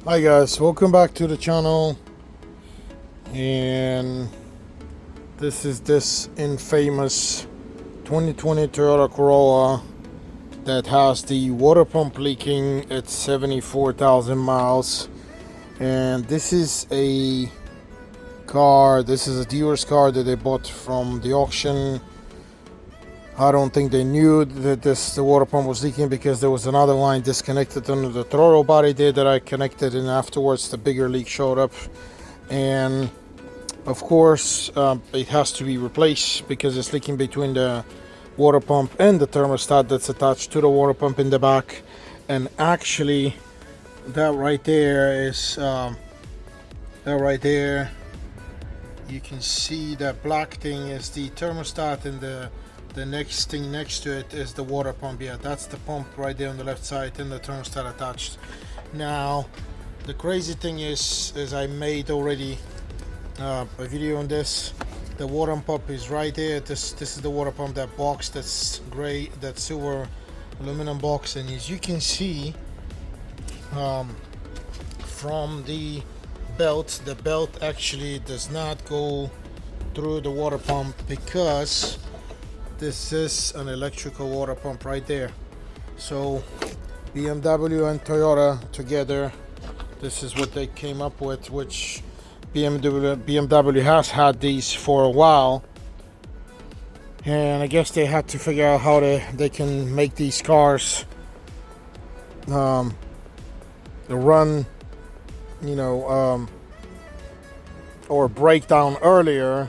Hi guys, welcome back to the channel. And this is this infamous 2020 Toyota Corolla that has the water pump leaking at 74,000 miles. And this is a dealer's car that they bought from the auction. I don't think they knew that the water pump was leaking because there was another line disconnected under the throttle body there that I connected, and afterwards the bigger leak showed up. And of course it has to be replaced because it's leaking between the water pump and the thermostat that's attached to the water pump in the back. And actually that right there is you can see that black thing is the thermostat, and the next thing next to it is the water pump. Yeah, that's the pump right there on the left side and the thermostat attached. Now the crazy thing is I made already a video on this. The water pump is right there. This is the water pump, that box that's gray, that silver aluminum box. And as you can see from the belt actually does not go through the water pump because this is an electrical water pump right there. So BMW and Toyota together, this is what they came up with, which BMW has had these for a while, and I guess they had to figure out how they can make these cars run, or break down earlier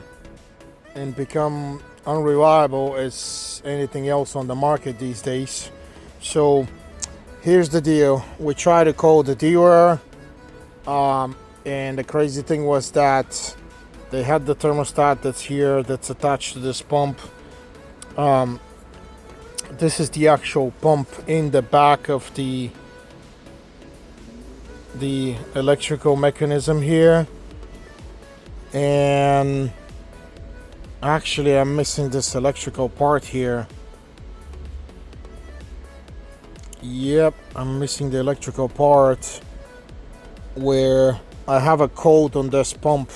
and become unreliable as anything else on the market these days. So here's the deal. We tried to call the dealer, and the crazy thing was that they had the thermostat that's here, that's attached to this pump. This is the actual pump in the back of the electrical mechanism here. And actually I'm missing this electrical part here. Yep, I'm missing the electrical part where I have a code on this pump,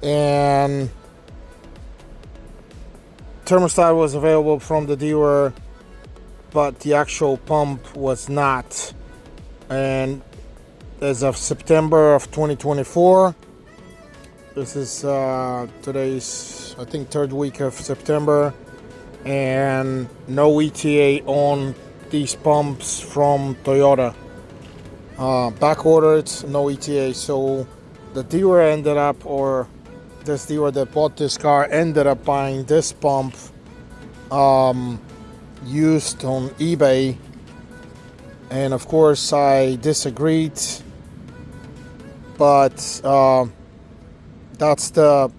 and thermostat was available from the dealer, but the actual pump was not. And as of September of 2024, this is today's, I think, third week of September, and no ETA on these pumps from Toyota. Back ordered, no ETA. So the dealer ended up, or this dealer that bought this car ended up buying this pump used on eBay. And of course I disagreed, but that's the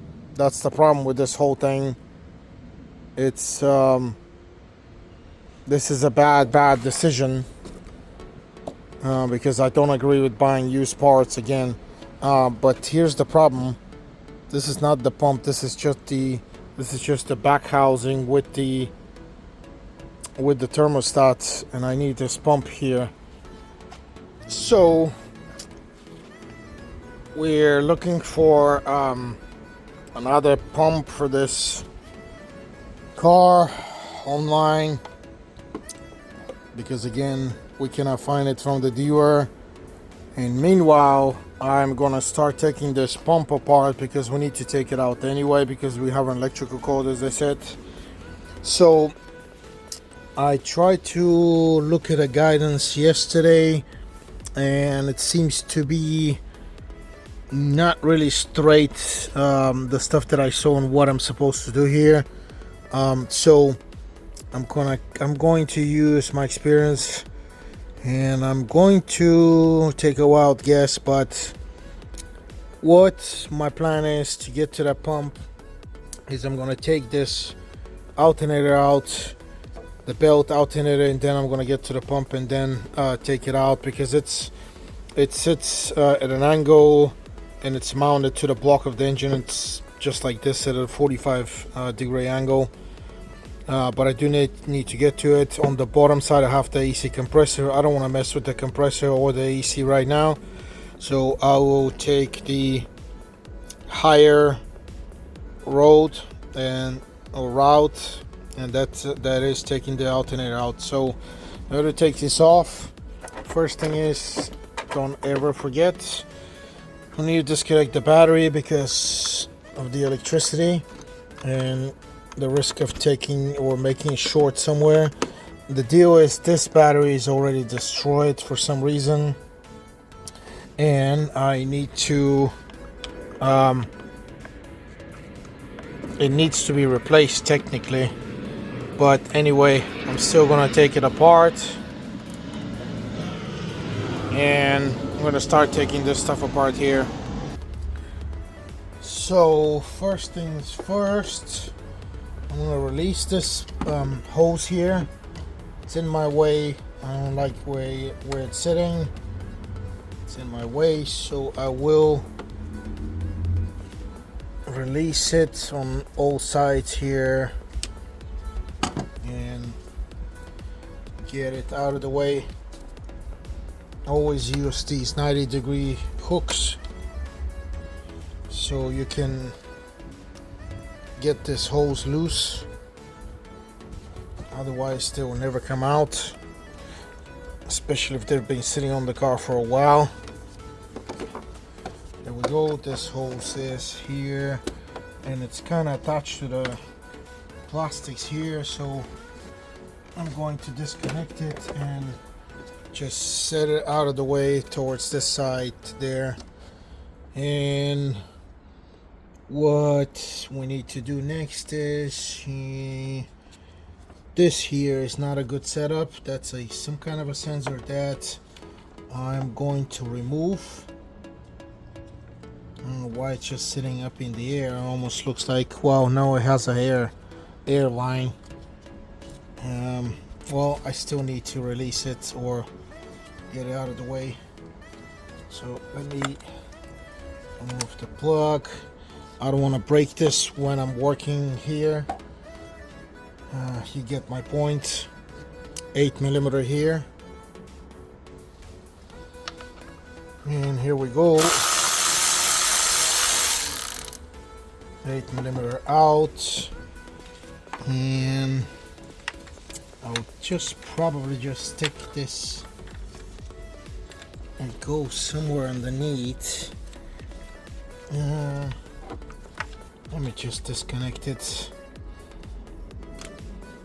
problem with this whole thing. It's this is a bad decision, because I don't agree with buying used parts again. But here's the problem. This is not the pump. This is just the back housing with the thermostat, and I need this pump here. So we're looking for another pump for this car online, because again we cannot find it from the dealer. And meanwhile I'm gonna start taking this pump apart, because we need to take it out anyway, because we have an electrical code, as I said. So I tried to look at a guidance yesterday, and it seems to be not really straight, the stuff that I saw and what I'm supposed to do here. So I'm going to use my experience, and I'm going to take a wild guess, but what my plan is to get to that pump is I'm going to take this alternator out, the belt alternator, and then I'm going to get to the pump and then take it out, because it sits at an angle, and it's mounted to the block of the engine. It's just like this, at a 45 degree angle. but I do need to get to it. On the bottom side I have the AC compressor. I don't want to mess with the compressor or the AC right now, so I will take the higher road or route, and that is taking the alternator out. So in order to take this off, first thing is, don't ever forget, you need to disconnect the battery because of the electricity and the risk of taking or making a short somewhere. The deal is this battery is already destroyed for some reason, and I need to it needs to be replaced technically, but anyway, I'm still gonna take it apart, and I'm gonna start taking this stuff apart here. So first things first, I'm gonna release this hose here. It's in my way. I don't like where it's sitting. It's in my way, so I will release it on all sides here and get it out of the way. Always use these 90-degree hooks so you can get this hose loose, otherwise they will never come out, especially if they've been sitting on the car for a while. There we go. This hose is here and it's kind of attached to the plastics here, so I'm going to disconnect it and just set it out of the way towards this side there. And what we need to do next is this here is not a good setup. That's some kind of a sensor that I'm going to remove. I don't know why it's just sitting up in the air. It almost looks like, well, no, it has a air line. Well, I still need to release it or get it out of the way. So let me remove the plug. I don't want to break this when I'm working here. You get my point. 8mm here. And here we go. 8mm out, and I'll probably just stick this and go somewhere underneath. Let me just disconnect it.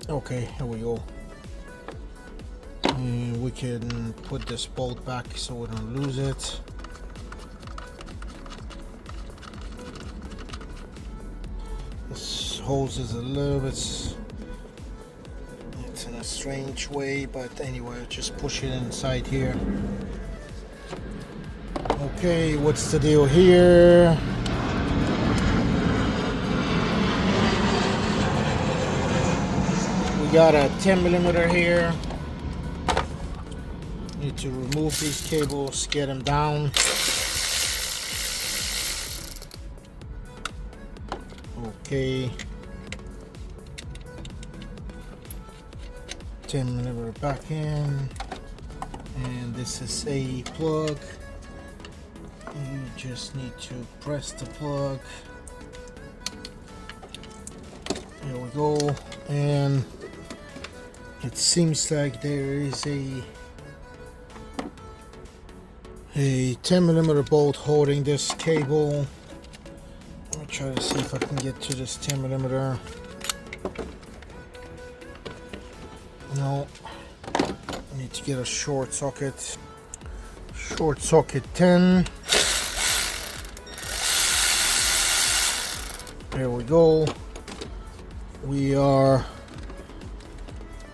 Okay, here we go. And we can put this bolt back so we don't lose it. This hose is a little bit, it's in a strange way, but anyway, just push it inside here. Okay, what's the deal here? We got a 10mm here. Need to remove these cables, get them down. Okay, 10mm back in, and this is a plug. You just need to press the plug. There we go, and it seems like there is a 10mm bolt holding this cable. I'll try to see if I can get to this 10mm. No, I need to get a short socket. Short socket 10. There we go. We are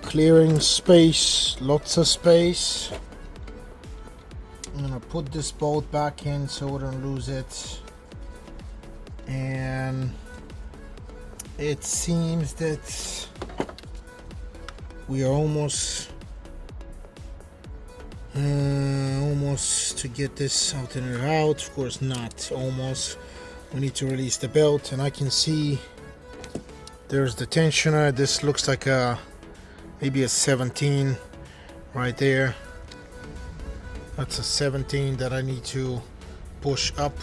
clearing space, lots of space. I'm gonna put this bolt back in so we don't lose it. And it seems that we are almost to get this alternator out. Of course not almost. We need to release the belt, and I can see There's the tensioner. This looks like maybe a 17 right there. That's a 17 that I need to push up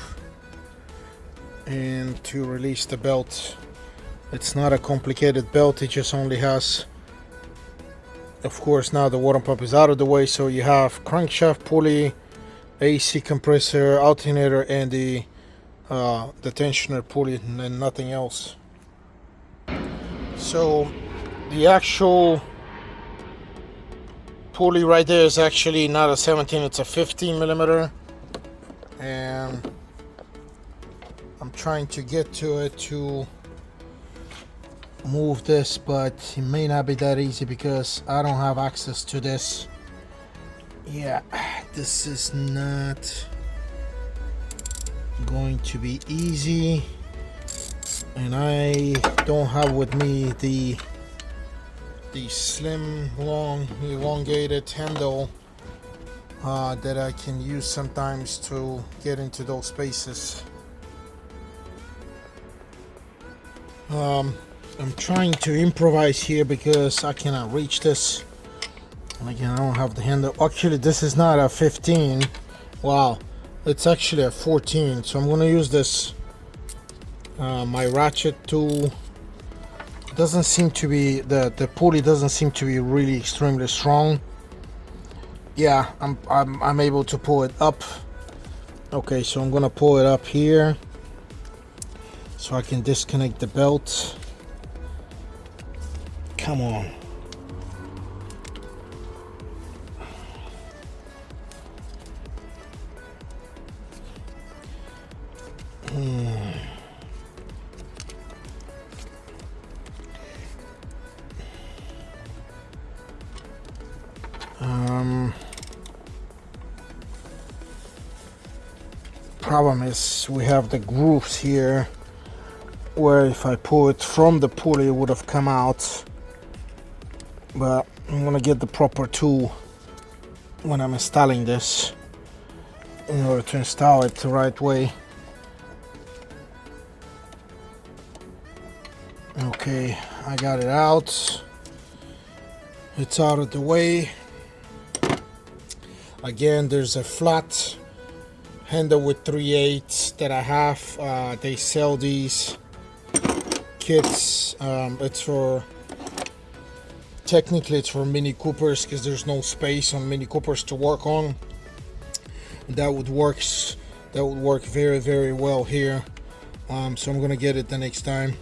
and to release the belt. It's not a complicated belt, it just only has, of course, now the water pump is out of the way, so you have crankshaft pulley, AC compressor, alternator, and the tensioner pulley, and then nothing else. So the actual pulley right there is actually not a 17, it's a 15 millimeter, and I'm trying to get to it to move this, but it may not be that easy because I don't have access to this. Yeah, this is not going to be easy, and I don't have with me the slim, long, elongated handle that I can use sometimes to get into those spaces. I'm trying to improvise here because I cannot reach this, and again I don't have the handle. Actually, this is not a 15. Wow, it's actually a 14, so I'm going to use this my ratchet tool. Doesn't seem to be, the pulley doesn't seem to be really extremely strong. Yeah, I'm able to pull it up. Okay, so I'm gonna pull it up here so I can disconnect the belt. Come on. Problem is we have the grooves here where if I pull it from the pulley it would have come out, but I'm gonna get the proper tool when I'm installing this in order to install it the right way. Okay, I got it out. It's out of the way. Again, there's a flat handle with 3/8 that I have. They sell these kits. It's for, technically it's for Mini Coopers because there's no space on Mini Coopers to work on. That would work very, very well here. So I'm gonna get it the next time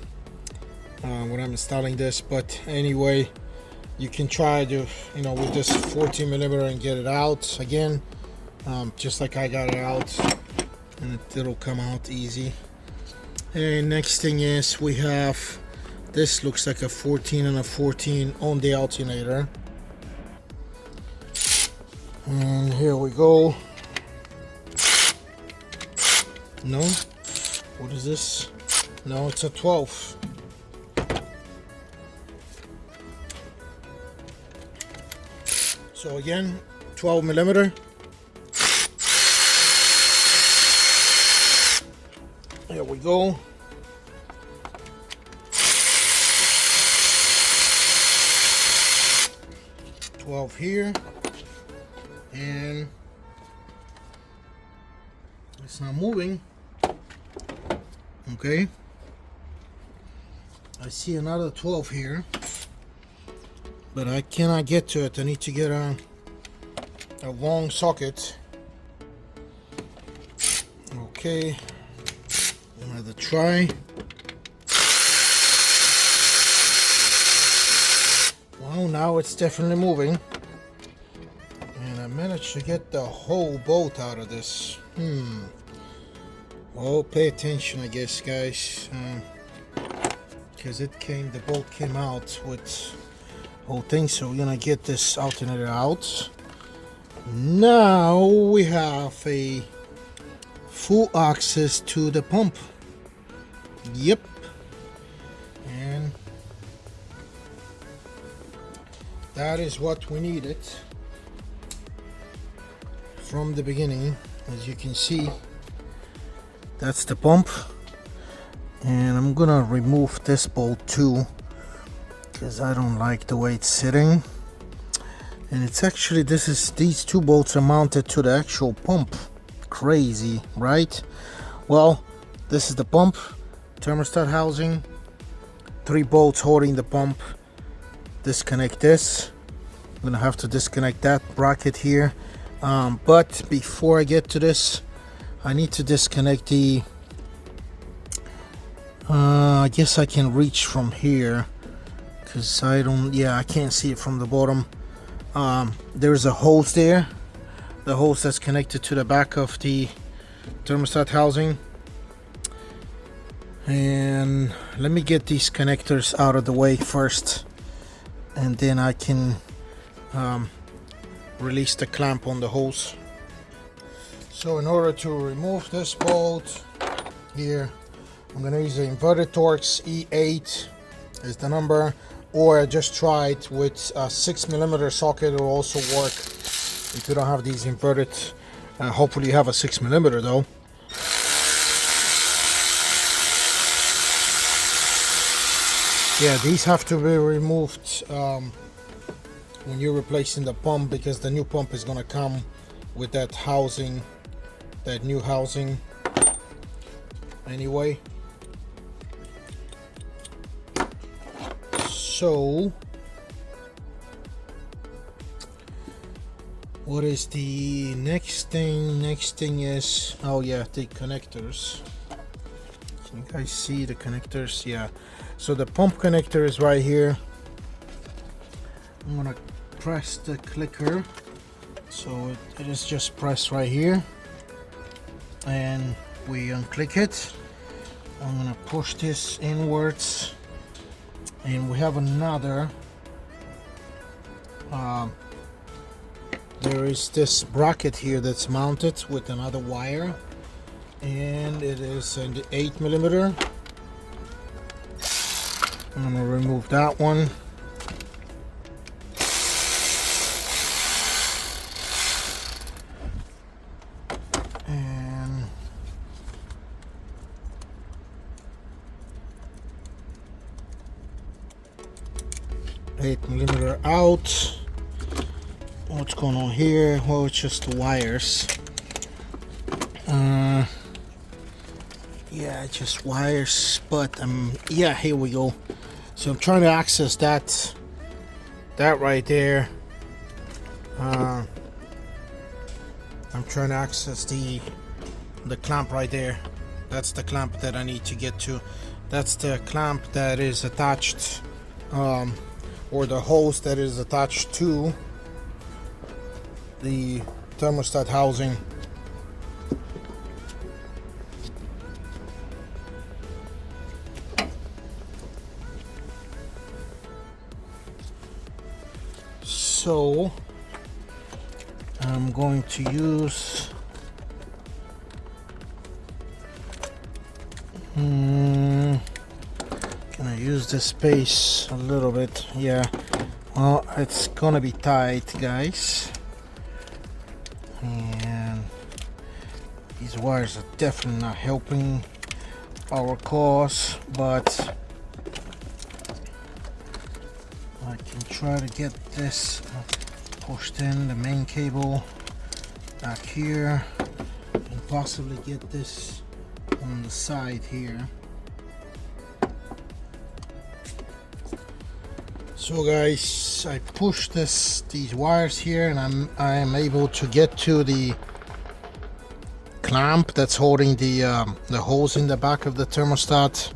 when I'm installing this. But anyway, you can try to, with this 14 millimeter and get it out again, just like I got it out, and it'll come out easy. And next thing is we have, this looks like a 14 and a 14 on the alternator. And here we go. No, what is this? No, it's a 12. So again, 12 millimeter. There we go. Here, and it's not moving. Okay, I see another 12 here, but I cannot get to it. I need to get a long socket. Okay, another try. Well, now it's definitely moving. And I managed to get the whole bolt out of this. Well, pay attention, I guess, guys, because the bolt came out with whole thing. So we're gonna get this alternator out. Now we have a full access to the pump. Yep. And that is what we needed from the beginning. As you can see, that's the pump, and I'm gonna remove this bolt too because I don't like the way it's sitting. And it's actually, these two bolts are mounted to the actual pump. Crazy, right? Well, this is the pump, thermostat housing, 3 bolts holding the pump. Disconnect this. I'm gonna have to disconnect that bracket here. But before I get to this, I need to disconnect the I guess I can reach from here, because I can't see it from the bottom. There's a hose there, the hose that's connected to the back of the thermostat housing. And let me get these connectors out of the way first, and then I can release the clamp on the hose. So in order to remove this bolt here, I'm going to use the inverted Torx E8 is the number, or I just tried with a 6mm socket. It will also work if you don't have these inverted. Hopefully you have a 6mm though. Yeah, these have to be removed when you're replacing the pump, because the new pump is going to come with that housing, that new housing anyway. So what is the next thing? Next thing is, oh yeah, the connectors. Can you guys see the connectors? Yeah, so the pump connector is right here. I'm gonna press the clicker, so it is just pressed right here, and we unclick it. I'm gonna push this inwards, and we have another there is this bracket here that's mounted with another wire, and it is an 8mm. I'm gonna remove that one. And 8mm out. What's going on here? Well, it's just the wires. Yeah, it's just wires, but yeah, here we go. So I'm trying to access that right there. I'm trying to access the clamp right there. That's the clamp that I need to get to. That's the clamp that is attached, or the hose that is attached to the thermostat housing. So I'm going to use can I use this space a little bit? Yeah, well, it's gonna be tight, guys, and these wires are definitely not helping our cause, but I can try to get this pushed in, the main cable back here, and possibly get this on the side here. So guys, I push these wires here, and I am able to get to the clamp that's holding the hose in the back of the thermostat.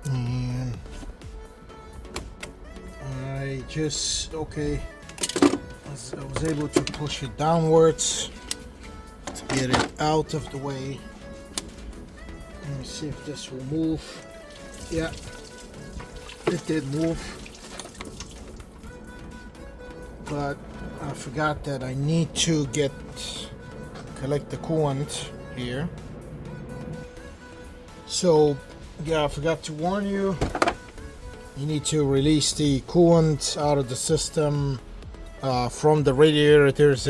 And I just, okay, I was able to push it downwards to get it out of the way. Let me see if this will move. Yeah, it did move, but I forgot that I need to collect the coolant here. So yeah, I forgot to warn you. You need to release the coolant out of the system from the radiator. There's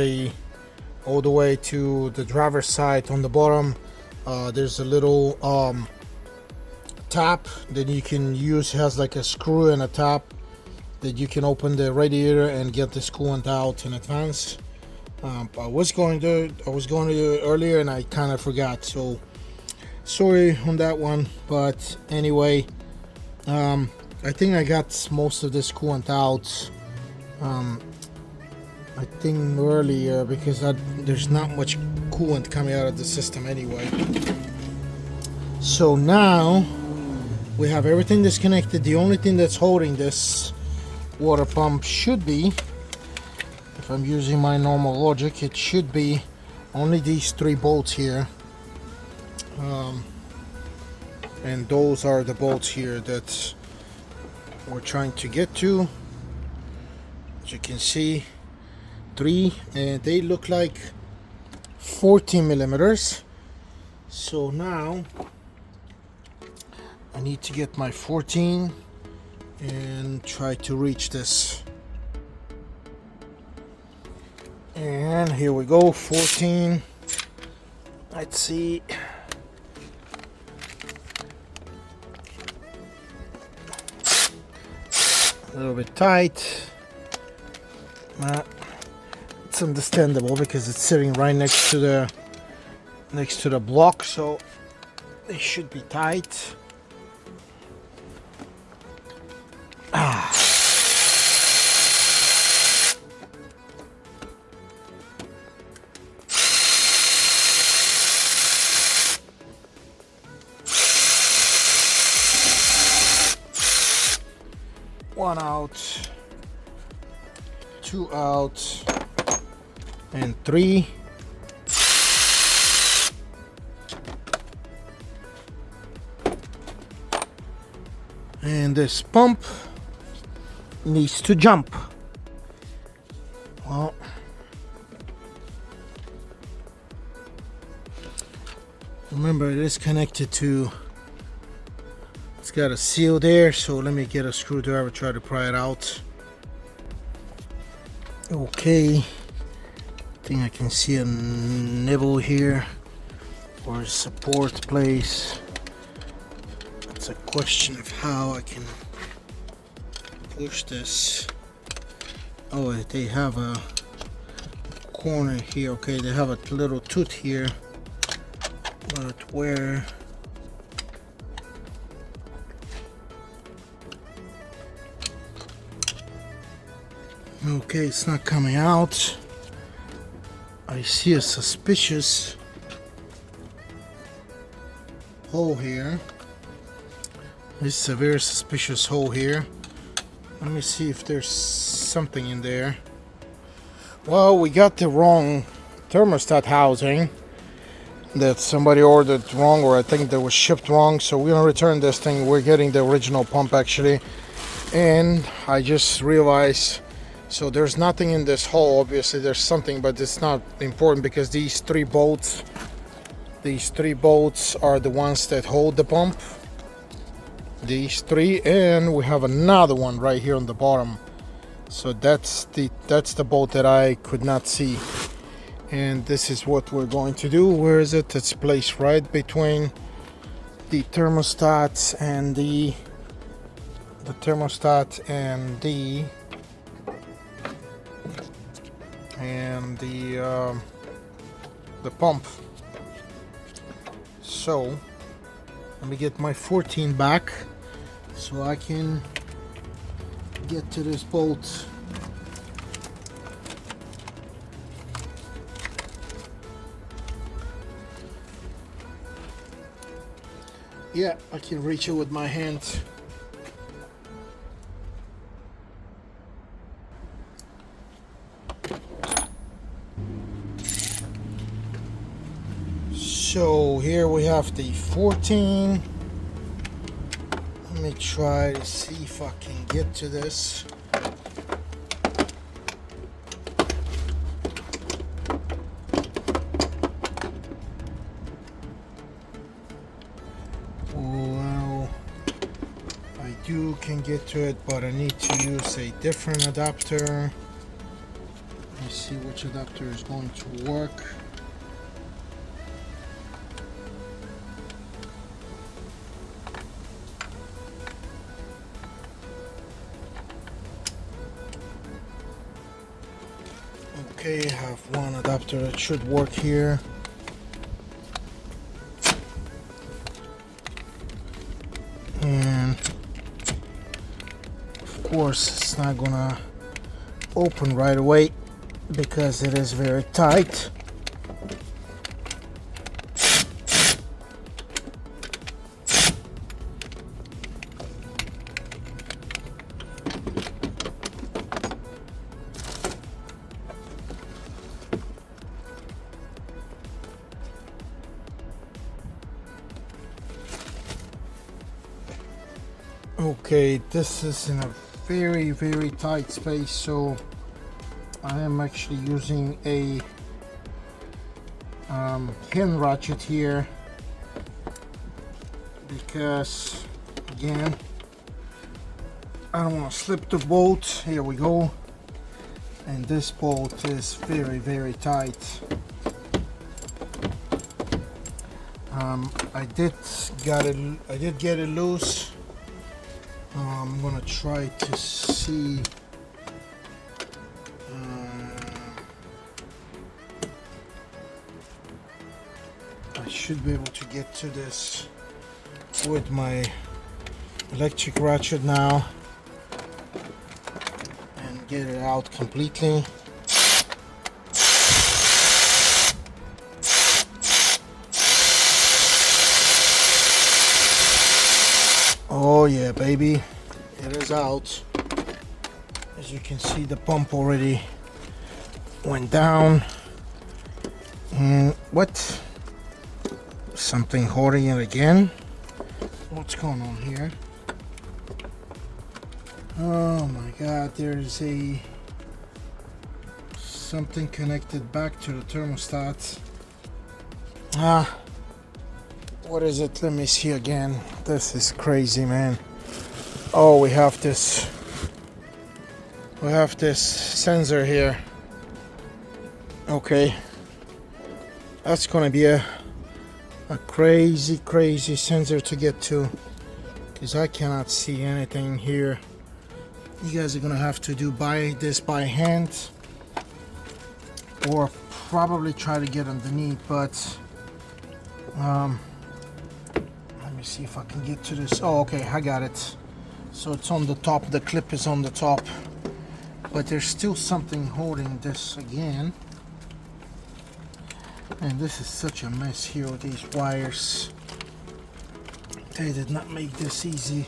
all the way to the driver's side on the bottom. There's a little tap that you can use. It has like a screw and a tap that you can open the radiator and get this coolant out in advance. I was going to do it earlier and I kind of forgot, so sorry on that one. But anyway, I think I got most of this coolant out. I think earlier, because there's not much coolant coming out of the system anyway. So now we have everything disconnected. The only thing that's holding this water pump should be, if I'm using my normal logic, it should be only these 3 bolts here. And those are the bolts here that we're trying to get to. As you can see, 3, and they look like 14 millimeters. So now I need to get my 14 and try to reach this. And here we go, 14. Let's see. A little bit tight. It's understandable because it's sitting right next to the block, so they should be tight. One out, 2 out, and 3. And this pump needs to jump. Well, remember, it is connected to, it's got a seal there, so let me get a screwdriver, try to pry it out. Okay, I think I can see a nibble here, or a support place. It's a question of how I can push this. Oh, they have a corner here. Okay, they have a little tooth here, but where? Okay, it's not coming out. I see a suspicious hole here. This is a very suspicious hole here. Let me see if there's something in there. Well, we got the wrong thermostat housing that somebody ordered wrong, or I think that was shipped wrong, so we're gonna return this thing. We're getting the original pump actually, and I just realized, so there's nothing in this hole. Obviously there's something, but it's not important because these 3 bolts are the ones that hold the pump. These 3, and we have another one right here on the bottom. So that's the bolt that I could not see. And this is what we're going to do. Where is it? It's placed right between the thermostat and the pump. So let me get my 14 back so I can get to this bolt. Yeah, I can reach it with my hand. So here we have the 14. Let me try to see if I can get to this. Well, I can get to it, but I need to use a different adapter. Let me see which adapter is going to work. Okay, I have one adapter that should work here. And of course it's not gonna open right away because it is very tight. Okay, this is in a very tight space, so I am actually using a pin ratchet here because, again, I don't want to slip the bolt. Here we go. And this bolt is very tight. I did get it loose. I'm gonna try to see. I should be able to get to this with my electric ratchet now and get it out completely. Oh yeah, baby, it is out. As you can see, the pump already went down. And what? Something holding it again? What's going on here? Oh my god, there is something connected back to the thermostat. What is it? Let me see again. This is crazy, man. Oh, we have this sensor here. Okay, that's gonna be a crazy sensor to get to, because I cannot see anything here. You guys are gonna have to do this by hand, or probably try to get underneath, but let me see if I can get to this. Oh, okay, I got it. So it's on the top, the clip is on the top, but there's still something holding this again. And this is such a mess here with these wires. They did not make this easy.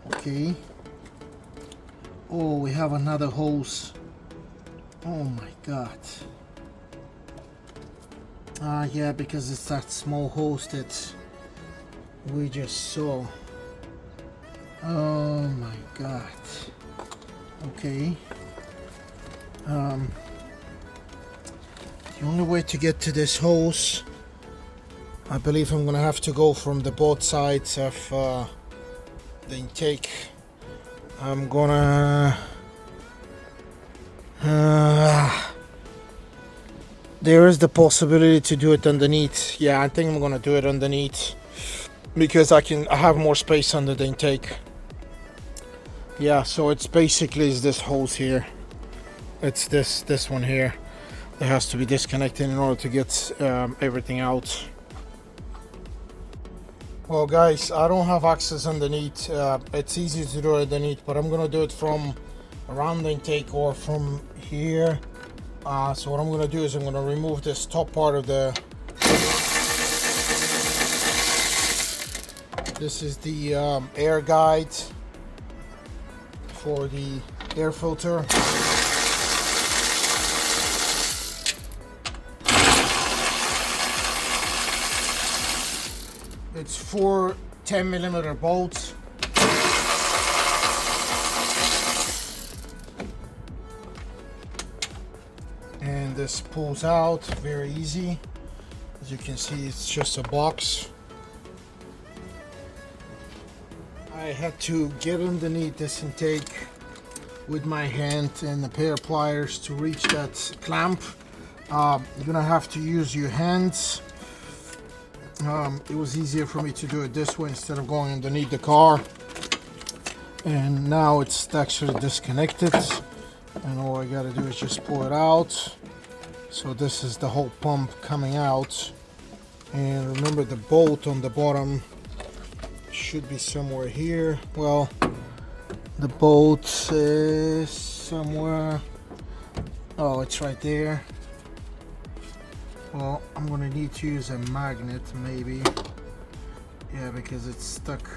Okay. Oh, we have another hose. Oh my god. Yeah, because it's that small hose that we just saw. Oh my god. Okay. The only way to get to this hose, I believe I'm gonna have to go from the both sides of the intake. I'm gonna there is the possibility to do it underneath. Yeah, I think I'm gonna do it underneath because I have more space under the intake. Yeah, so it's basically this hose here. It's this one here. It has to be disconnected in order to get everything out. Well guys, I don't have access underneath. It's easy to do it underneath, but I'm gonna do it from around the intake or from here. So what I'm gonna do is I'm gonna remove this top part of the... This is the air guide for the air filter. It's 4 10mm bolts. And this pulls out very easy. As you can see, it's just a box. I had to get underneath this intake with my hand and a pair of pliers to reach that clamp. You're gonna have to use your hands. It was easier for me to do it this way instead of going underneath the car. And now it's actually disconnected. and all I gotta do is just pull it out. So this is the whole pump coming out, and remember the bolt on the bottom should be somewhere here. Well, the bolt is somewhere. Oh, it's right there. Well, I'm gonna need to use a magnet maybe. Yeah, because it's stuck.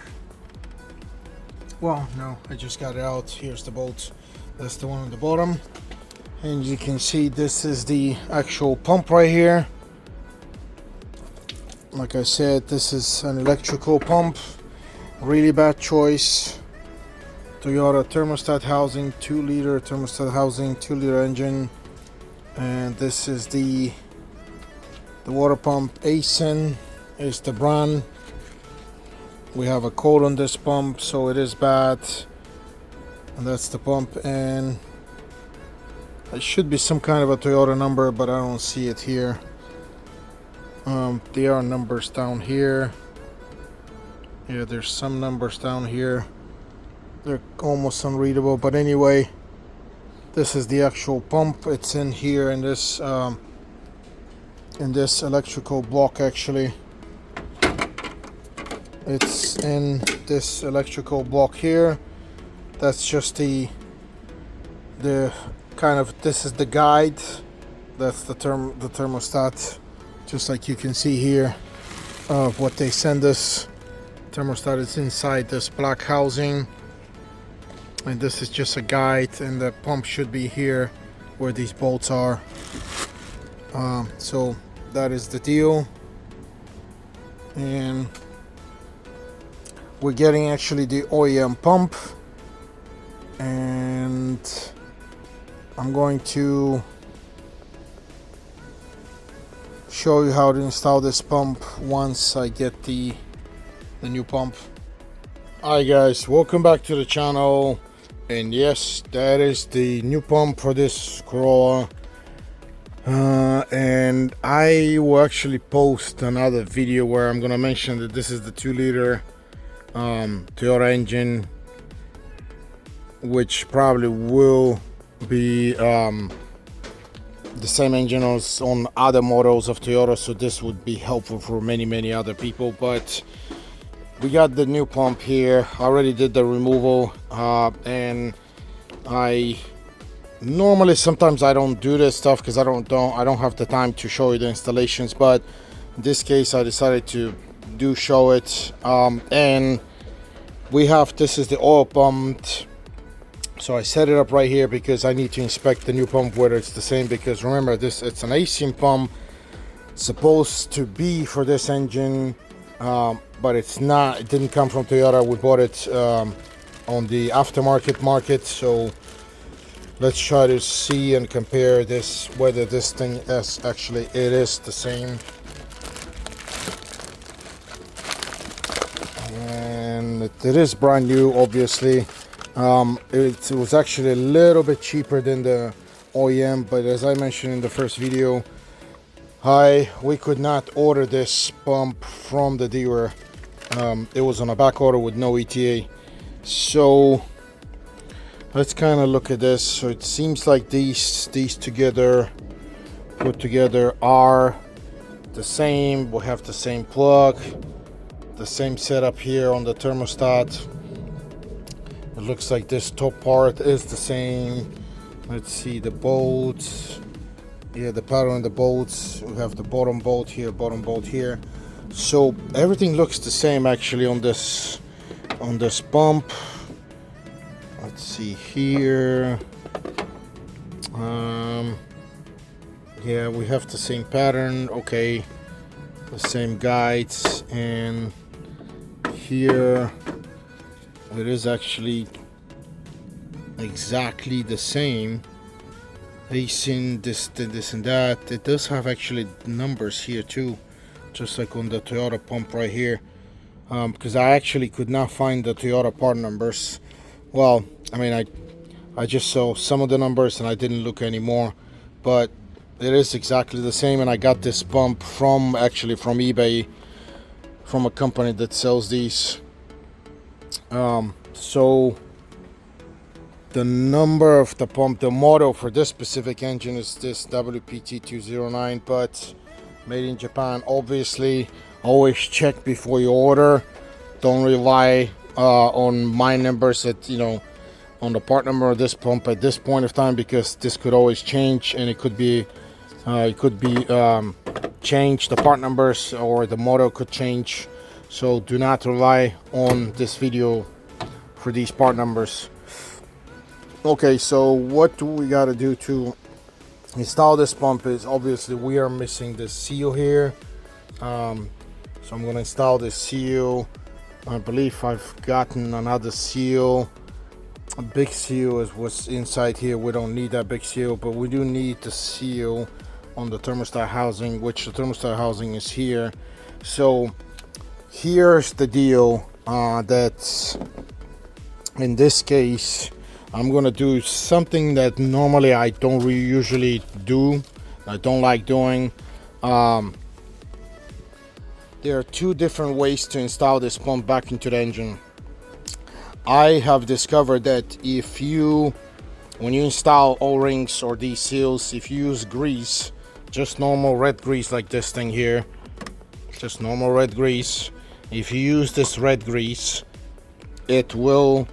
Well, no, I just got it out. Here's the bolt. That's the one on the bottom. And you can see this is the actual pump right here. Like I said, this is an electrical pump. Really bad choice. Toyota thermostat housing, 2-liter thermostat housing, 2-liter engine. And this is the water pump. Asen is the brand. We have a code on this pump, so it is bad. And that's the pump, and it should be some kind of a Toyota number, but I don't see it here. There are numbers down here. Yeah, there's some numbers down here. They're almost unreadable, but anyway, this is the actual pump. It's in here in this electrical block. Actually, it's in this electrical block here. That's just the kind of, this is the guide. That's the thermostat, just like you can see here of what they send us. Thermostat is inside this black housing, and this is just a guide, and the pump should be here where these bolts are. So that is the deal, and we're getting actually the OEM pump, and I'm going to show you how to install this pump once I get the new pump. Hi guys, welcome back to the channel, and yes, that is the new pump for this Corolla. And I will actually post another video where I'm gonna mention that this is the 2-liter Toyota engine, which probably will be the same engine as on other models of Toyota, so this would be helpful for many other people. But we got the new pump here. I already did the removal, and I normally sometimes I don't do this stuff because I don't have the time to show you the installations, but in this case I decided to show it. And we have, this is the oil pump, so I set it up right here because I need to inspect the new pump whether it's the same, because remember, this, it's an Asen pump, supposed to be for this engine, but it's not. It didn't come from Toyota. We bought it on the aftermarket market. So let's try to see and compare this, whether this thing is actually, it is the same. And it is brand new, obviously. It was actually a little bit cheaper than the OEM, but as I mentioned in the first video, we could not order this pump from the dealer. It was on a back order with no ETA. So let's kind of look at this. So it seems like these together, put together, are the same. We have the same plug, the same setup here on the thermostat. It looks like this top part is the same. Let's see the bolts. Yeah, the pattern on the bolts. We have the bottom bolt here, bottom bolt here. So everything looks the same actually on this pump. Let's see here. Yeah, we have the same pattern. Okay, the same guides, and here it is actually exactly the same. Asen, this and that. It does have actually numbers here too, just like on the Toyota pump right here, because I actually could not find the Toyota part numbers. Well, I mean, I just saw some of the numbers and I didn't look anymore, but it is exactly the same. And I got this pump from eBay, from a company that sells these. So The number of the pump, the model for this specific engine is this WPT209, but made in Japan. Obviously, always check before you order. Don't rely on my numbers at, on the part number of this pump at this point of time, because this could always change, and it could be changed, the part numbers or the model could change. So do not rely on this video for these part numbers. Okay, so what do we got to do to install this pump is, obviously we are missing the seal here. So I'm going to install this seal. I believe I've gotten another seal. A big seal is what's inside here. We don't need that big seal, but we do need the seal on the thermostat housing, which the thermostat housing is here. So here's the deal, that in this case I'm gonna do something that normally I don't really usually do. I don't like doing. There are two different ways to install this pump back into the engine. I have discovered that when you install O-rings or these seals, if you use grease, just normal red grease like this thing here, just normal red grease, if you use this red grease, it will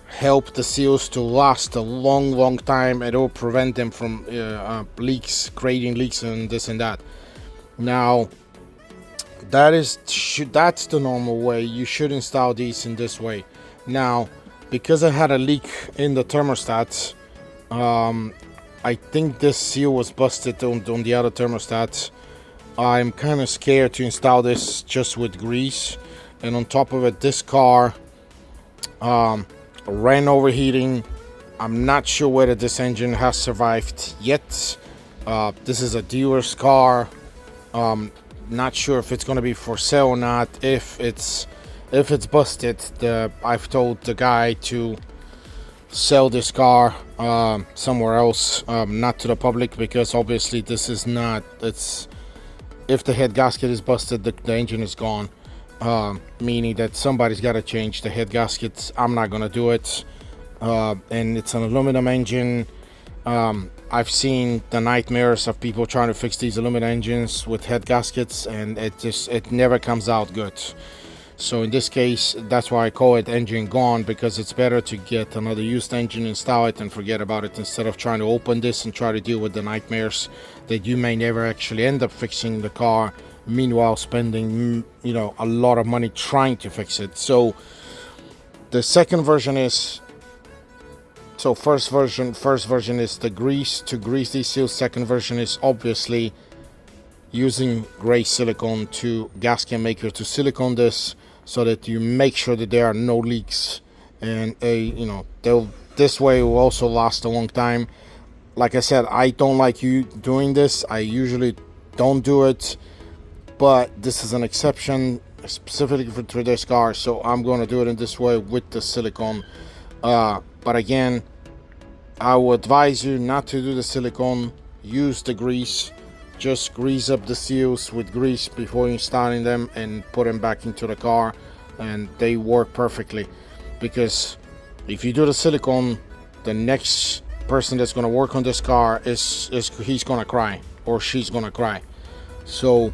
help the seals to last a long time. It will prevent them from leaks, creating leaks and this and that. Now that's the normal way. You should install these in this way. Now, because I had a leak in the thermostat, I think this seal was busted on the other thermostat. I'm kind of scared to install this just with grease, and on top of it, this car ran overheating. I'm not sure whether this engine has survived yet. This is a dealer's car. Not sure if it's going to be for sale or not. If it's busted, I've told the guy to sell this car somewhere else, not to the public, because obviously this is not. If the head gasket is busted, the engine is gone. Meaning that somebody's got to change the head gaskets. I'm not gonna do it, and it's an aluminum engine. I've seen the nightmares of people trying to fix these aluminum engines with head gaskets, and it never comes out good. So in this case, that's why I call it engine gone, because it's better to get another used engine, install it, and forget about it, instead of trying to open this and try to deal with the nightmares that you may never actually end up fixing the car, meanwhile spending a lot of money trying to fix it. So the second version is, first version is the grease to grease these seals. Second version is obviously using gray silicone to gasket maker to silicone this, so that you make sure that there are no leaks, and this way it will also last a long time. Like I said, I don't like you doing this. I usually don't do it, but this is an exception specifically for this car, so I'm going to do it in this way with the silicone. But again, I would advise you not to do the silicone. Use the grease. Just grease up the seals with grease before installing them, and put them back into the car, and they work perfectly. Because if you do the silicone, the next person that's going to work on this car he's going to cry, or she's going to cry. So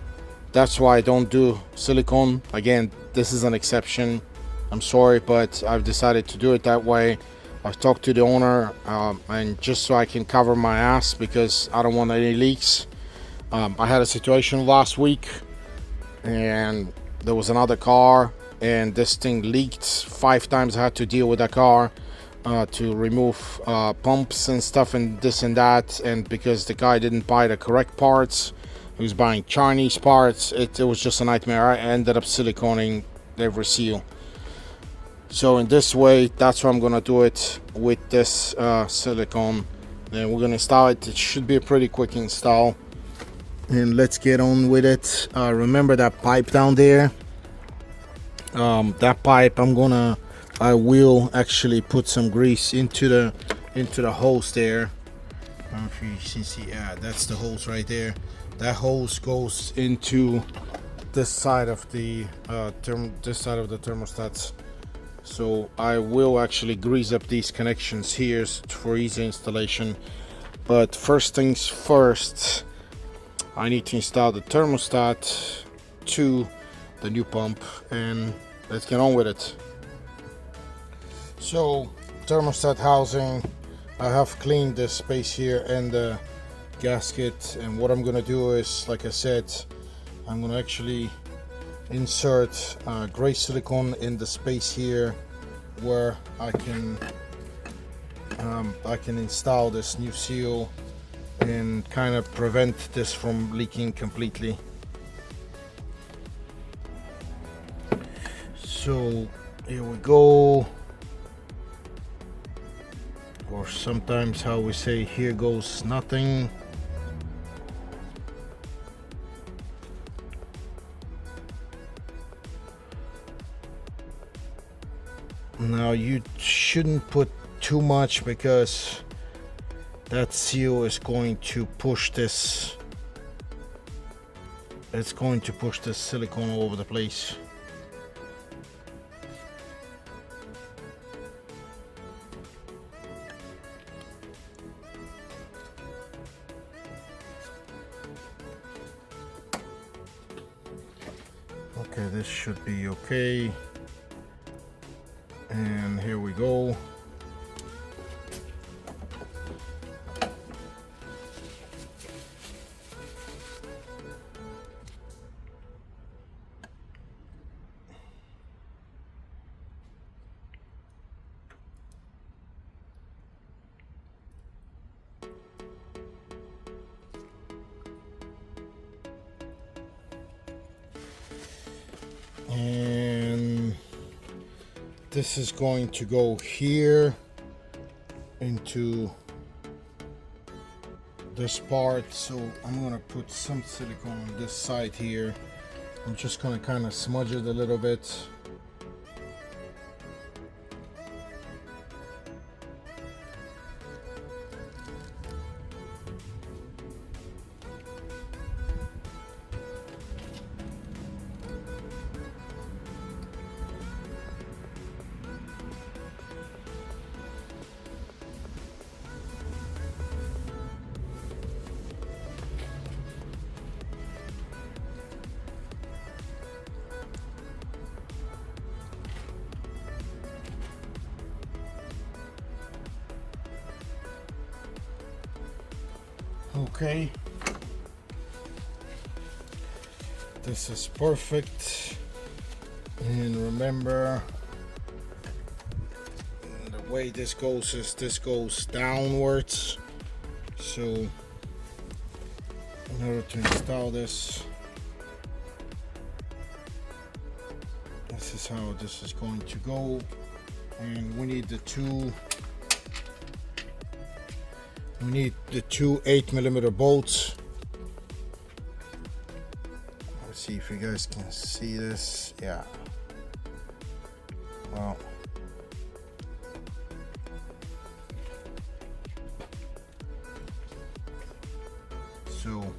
that's why I don't do silicone. Again, this is an exception. I'm sorry, but I've decided to do it that way. I've talked to the owner, and just so I can cover my ass, because I don't want any leaks. I had a situation last week, and there was another car, and this thing leaked 5 times. I had to deal with that car to remove pumps and stuff and this and that, and because the guy didn't buy the correct parts, he was buying Chinese parts. It was just a nightmare. I ended up siliconing every seal. So in this way, that's why I'm gonna do it with this silicone. Then we're gonna install it. It should be a pretty quick install, and let's get on with it. Remember that pipe down there? That pipe, I will actually put some grease into the hose there. I don't know if you can see. Yeah, that's the hose right there. That hose goes into this side of the thermostats. So I will actually grease up these connections here for easy installation. But first things first, I need to install the thermostat to the new pump, and let's get on with it. So thermostat housing, I have cleaned the space here and the gasket, and what I'm gonna do is, like I said, I'm gonna actually insert gray silicone in the space here where I can install this new seal and kind of prevent this from leaking completely. So here we go, or sometimes how we say, here goes nothing. Now you shouldn't put too much because that seal is going to push this, it's going to push this silicone all over the place. Okay, this should be okay. And here we go. And this is going to go here into this part, so I'm gonna put some silicone on this side here. I'm just gonna kind of smudge it a little bit. Okay, this is perfect. And remember, the way this goes is this goes downwards. So in order to install this, this is how this is going to go. And we need the two 8mm bolts. Let's see if you guys can see this. Yeah. Well, so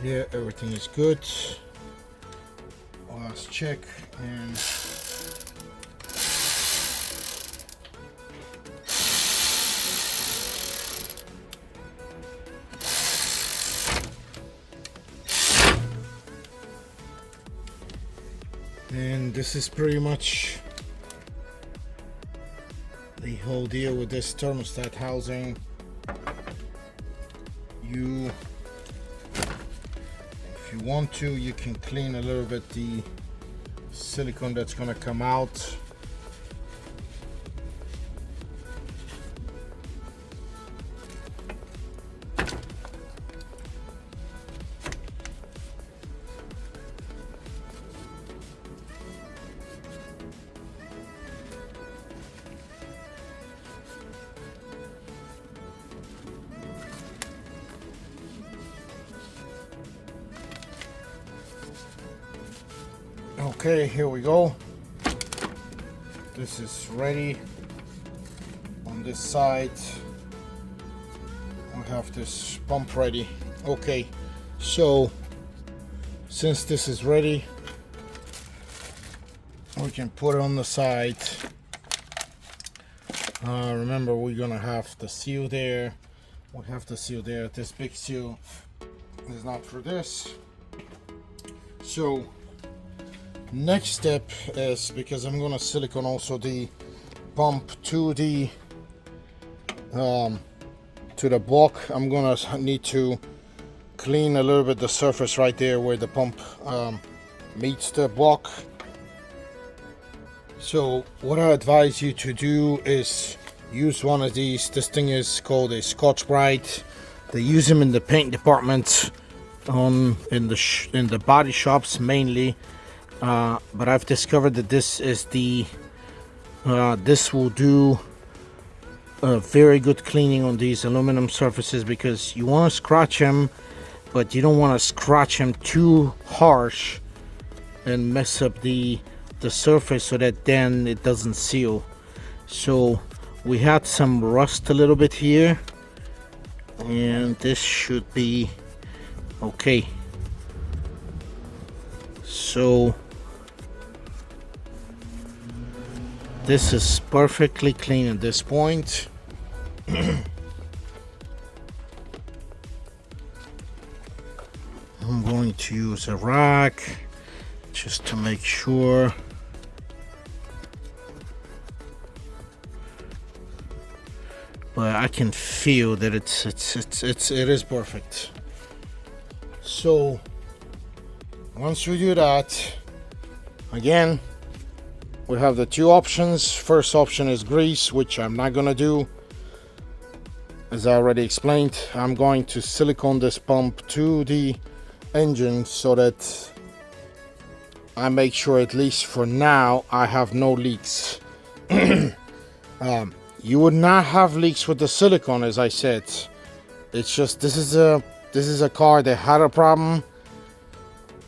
yeah, everything is good. Last check, and this is pretty much the whole deal with this thermostat housing. If you want to, you can clean a little bit the silicone that's going to come out. Okay, here we go. This is ready on this side. have this pump ready. Okay, so since this is ready, we can put it on the side. Remember, we're gonna have the seal there. We have the seal there. This big seal is not for this. So next step is, because I'm gonna silicone also the pump to the block, I'm gonna need to clean a little bit the surface right there where the pump meets the block. So what I advise you to do is use one of these. This thing is called a Scotch-Brite. They use them in the paint department, in the body shops mainly. But I've discovered that this is this will do a very good cleaning on these aluminum surfaces, because you want to scratch them, but you don't want to scratch them too harsh and mess up the surface, so that then it doesn't seal. So we had some rust a little bit here, and this should be okay. So this is perfectly clean at this point. I'm going to use a rack just to make sure. But I can feel that it is perfect. So once we do that, again, we have the two options. First option is grease, which I'm not gonna do. As I already explained, I'm going to silicone this pump to the engine so that I make sure, at least for now, I have no leaks. You would not have leaks with the silicone, as I said. It's just this is a car that had a problem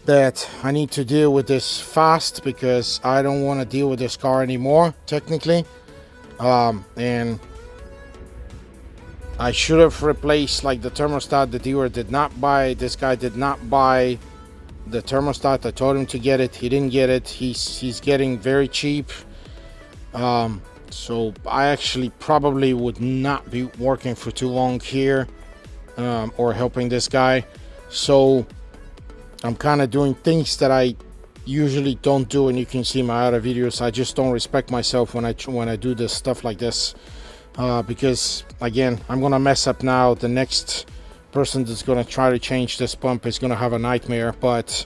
that I need to deal with this fast, because I don't want to deal with this car anymore, technically. And I should have replaced, like, the thermostat. The dealer did not buy, this guy did not buy the thermostat. I told him to get it. He didn't get it. He's getting very cheap. So I actually probably would not be working for too long here, or helping this guy. So I'm kind of doing things that I usually don't do, and you can see my other videos. I just don't respect myself when I do this stuff like this, because again, I'm gonna mess up now. The next person that's gonna try to change this pump is gonna have a nightmare. But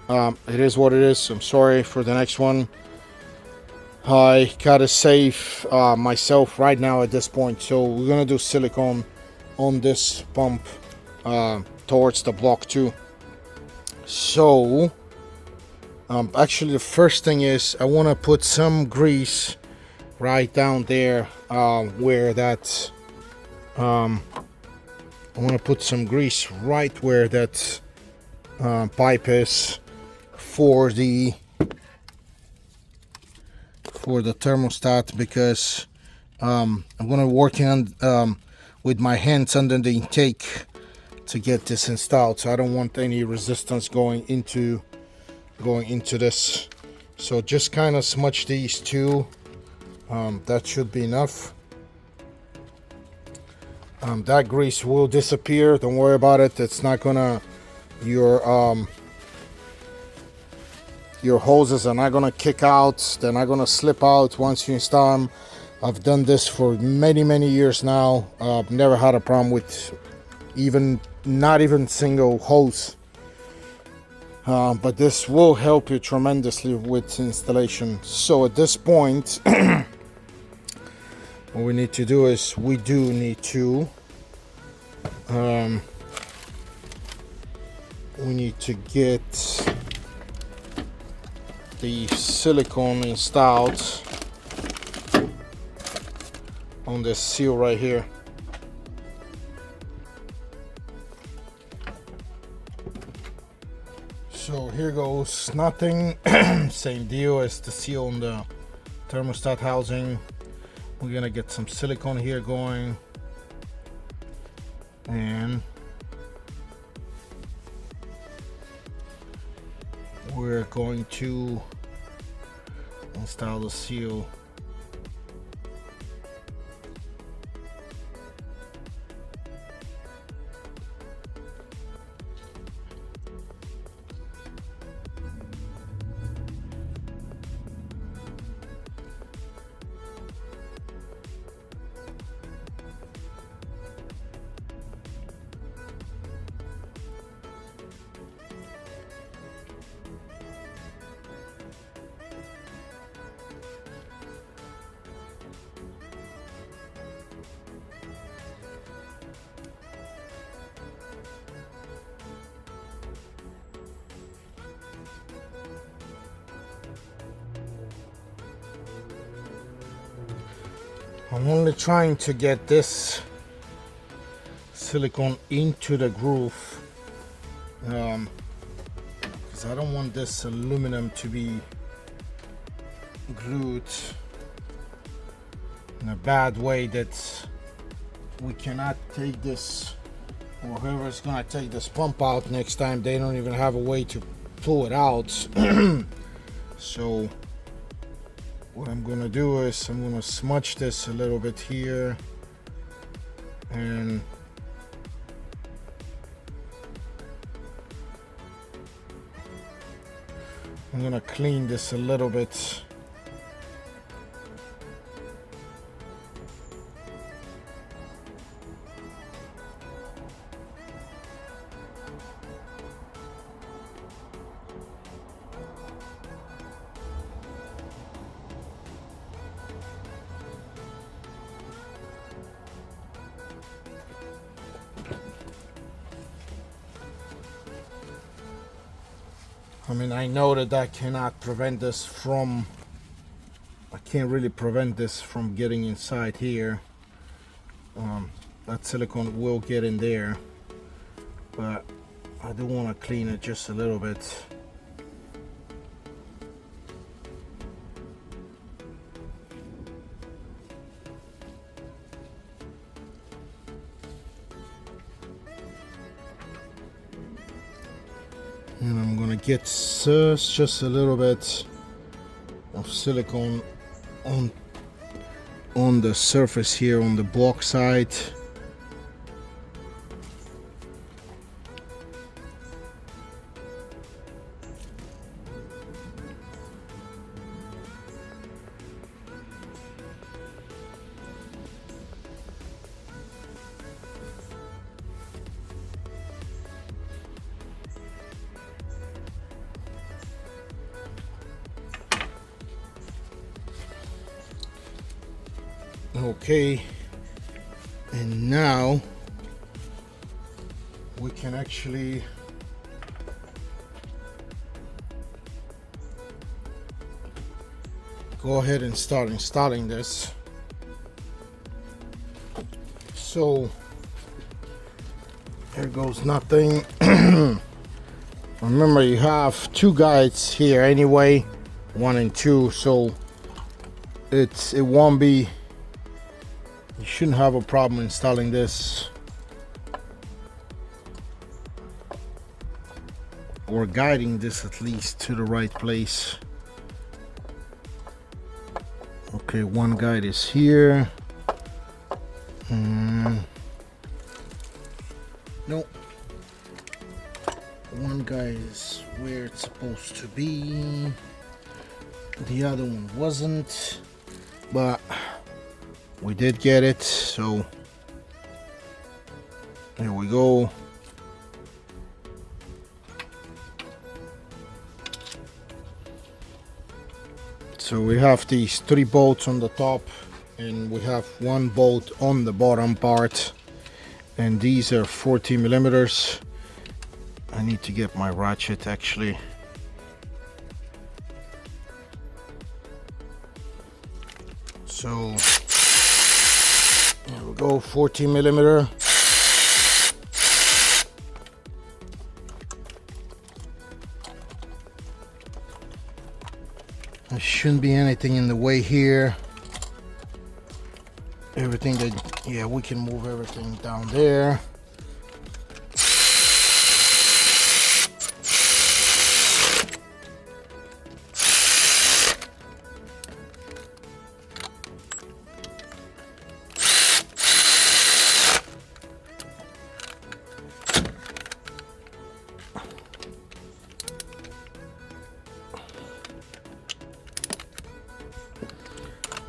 it is what it is. I'm sorry for the next one. I gotta save myself right now at this point, so we're gonna do silicone on this pump towards the block too. So actually, the first thing is, I want to put some grease right down there where that I want to put some grease right where that pipe is for the thermostat, because I'm gonna work on with my hands under the intake to get this installed, so I don't want any resistance going into this. So just kind of smudge these two. That should be enough. That grease will disappear, don't worry about it. It's not gonna, your hoses are not gonna kick out, they're not gonna slip out once you install them. I've done this for many years now. I've never had a problem with not even single hose. But this will help you tremendously with installation. So at this point, what we need to do is, we do need to get the silicone installed on this seal right here. So here goes nothing. Same deal as the seal on the thermostat housing. We're gonna get some silicone here going. and we're going to install the seal. I'm only trying to get this silicone into the groove because I don't want this aluminum to be glued in a bad way that we cannot take this, or whoever's gonna take this pump out next time, they don't even have a way to pull it out. So what I'm gonna do is I'm gonna smudge this a little bit here, and I'm gonna clean this a little bit. I mean, I know that I cannot prevent this from, I can't really prevent this from getting inside here. That silicone will get in there, but I do want to clean it just a little bit. And I'm gonna get just a little bit of silicone on the surface here on the block side. Okay, and now we can actually go ahead and start installing this. So here goes nothing. Remember, you have two guides here anyway, 1 and 2, so it won't be, you shouldn't have a problem installing this, or guiding this at least to the right place. Okay, one guide is here. Nope. One guide is where it's supposed to be. The other one wasn't, but we did get it, so there we go. So we have these 3 bolts on the top, and we have 1 bolt on the bottom part, and these are 40 millimeters. I need to get my ratchet actually. So there we go, 40 millimeter. There shouldn't be anything in the way here. Everything that, yeah, we can move everything down there.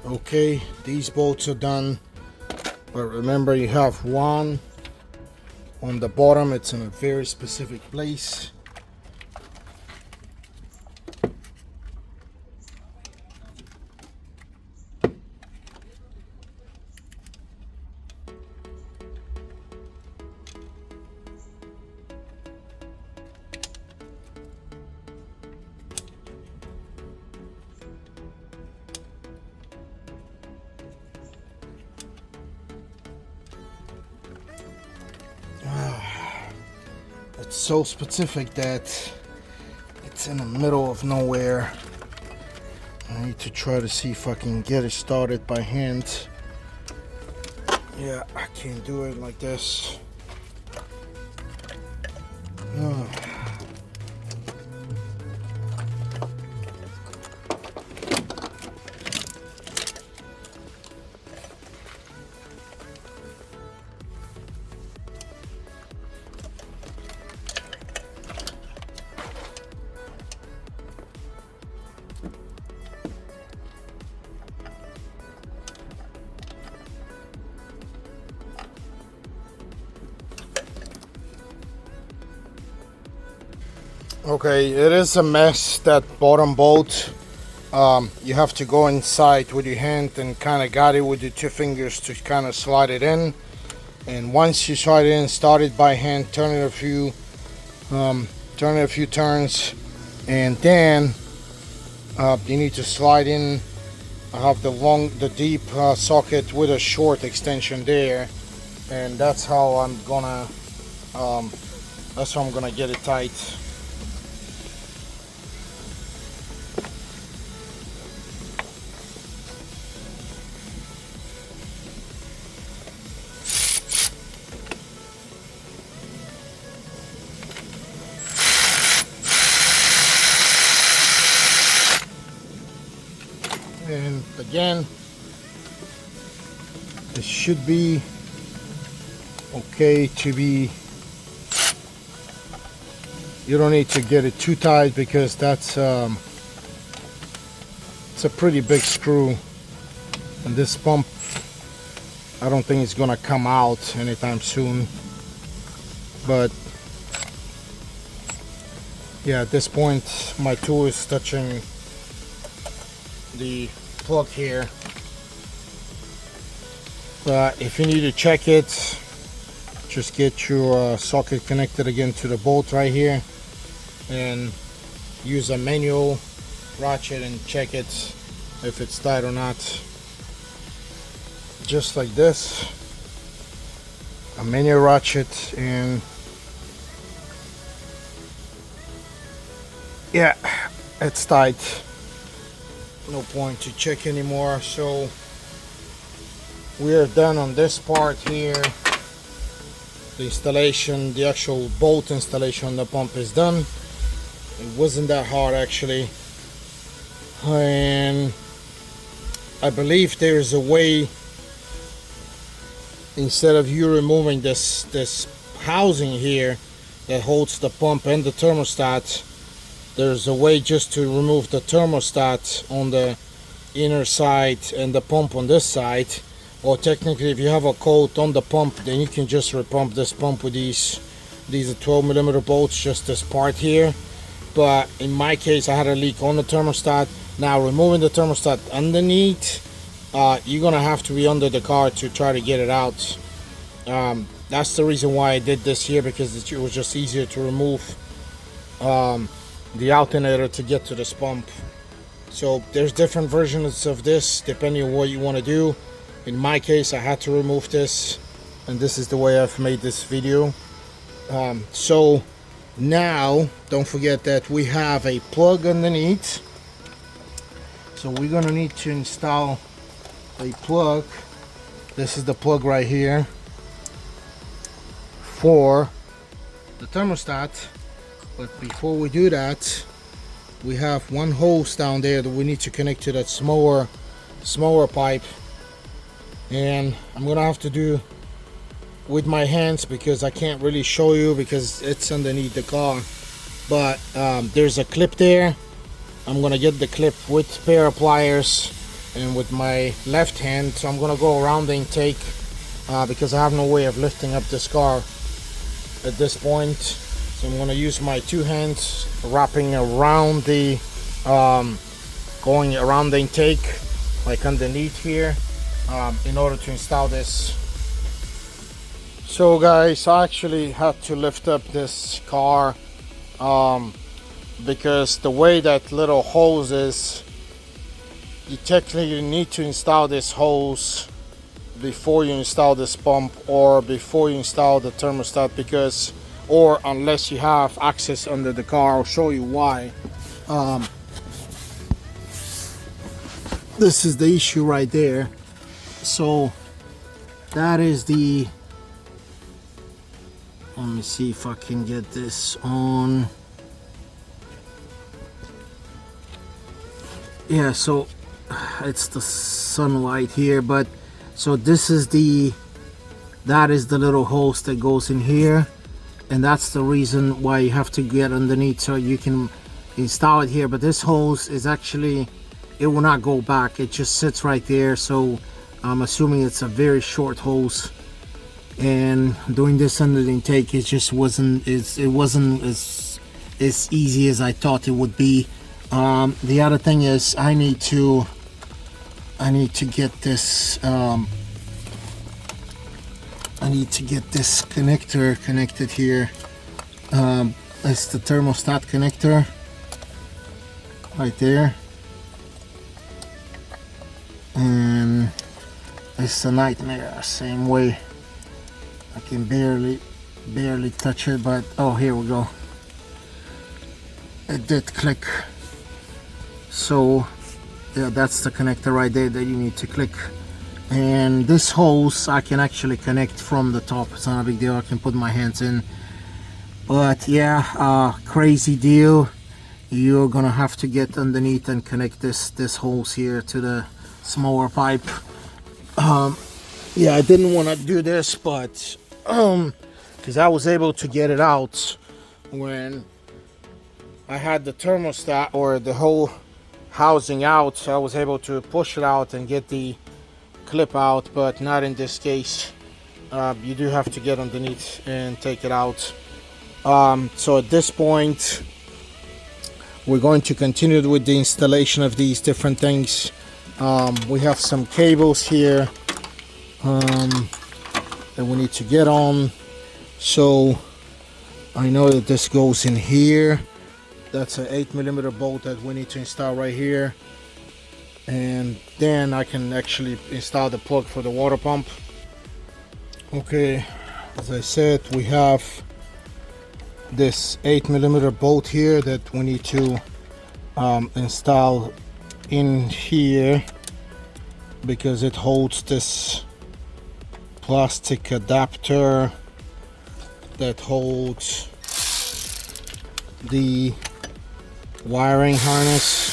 Okay, these bolts are done, but remember you have one on the bottom. It's in a very specific place. It's so specific that it's in the middle of nowhere. I need to try to see if I can get it started by hand. Yeah, I can't do it like this. Okay, it is a mess, that bottom bolt. You have to go inside with your hand and kind of got it with your two fingers to kind of slide it in. And once you slide it in, start it by hand, turn it a few turns, and then you need to slide in. I have the deep socket with a short extension there, and that's how I'm gonna get it tight. And again, this should be okay to be. You don't need to get it too tight because that's it's a pretty big screw, and this pump I don't think it's gonna come out anytime soon. But yeah, at this point my tool is touching the plug here. But if you need to check it, just get your socket connected again to the bolt right here and use a manual ratchet and check it if it's tight or not. Just like this, a manual ratchet, and yeah, it's tight. No point to check anymore. So we are done on this part here. The installation, the actual bolt installation on the pump is done. It wasn't that hard actually, and I believe there is a way, instead of you removing this housing here that holds the pump and the thermostat, there's a way just to remove the thermostat on the inner side and the pump on this side. Or technically, if you have a coat on the pump, then you can just repump this pump with these are 12mm bolts, just this part here. But in my case, I had a leak on the thermostat. Now removing the thermostat underneath, you're gonna have to be under the car to try to get it out. That's the reason why I did this here, because it was just easier to remove the alternator to get to this pump. So there's different versions of this depending on what you want to do. In my case, I had to remove this, and this is the way I've made this video. So now don't forget that we have a plug underneath, so we're gonna need to install a plug. This is the plug right here for the thermostat. But before we do that, we have one hose down there that we need to connect to that smaller pipe, and I'm gonna have to do with my hands because I can't really show you because it's underneath the car. But there's a clip there. I'm gonna get the clip with pair of pliers and with my left hand. So I'm gonna go around the intake because I have no way of lifting up this car at this point. So I'm gonna use my two hands, wrapping around the going around the intake, like underneath here, in order to install this. So guys, I actually had to lift up this car because the way that little hose is, you technically need to install this hose before you install this pump or before you install the thermostat, because, or unless you have access under the car. I'll show you why. This is the issue right there. So that is the, let me see if I can get this on. Yeah, so it's the sunlight here, but so this is the, that is the little hose that goes in here, and that's the reason why you have to get underneath so you can install it here. But this hose is actually, it will not go back, it just sits right there. So I'm assuming it's a very short hose, and doing this under the intake, it just wasn't, it wasn't as easy as I thought it would be. The other thing is I need to get this connector connected here. It's the thermostat connector right there, and it's a nightmare. Same way, I can barely touch it, but oh, here we go, it did click. So yeah, that's the connector right there that you need to click. And this hose I can actually connect from the top, it's not a big deal, I can put my hands in. But yeah, crazy deal. You're gonna have to get underneath and connect this hose here to the smaller pipe. Yeah, I didn't want to do this, but because I was able to get it out when I had the thermostat or the whole housing out, so I was able to push it out and get the clip out, but not in this case. You do have to get underneath and take it out. So at this point we're going to continue with the installation of these different things. We have some cables here that we need to get on. So I know that this goes in here. That's an 8mm bolt that we need to install right here, and then I can actually install the plug for the water pump. Okay, as I said, we have this 8mm bolt here that we need to install in here because it holds this plastic adapter that holds the wiring harness.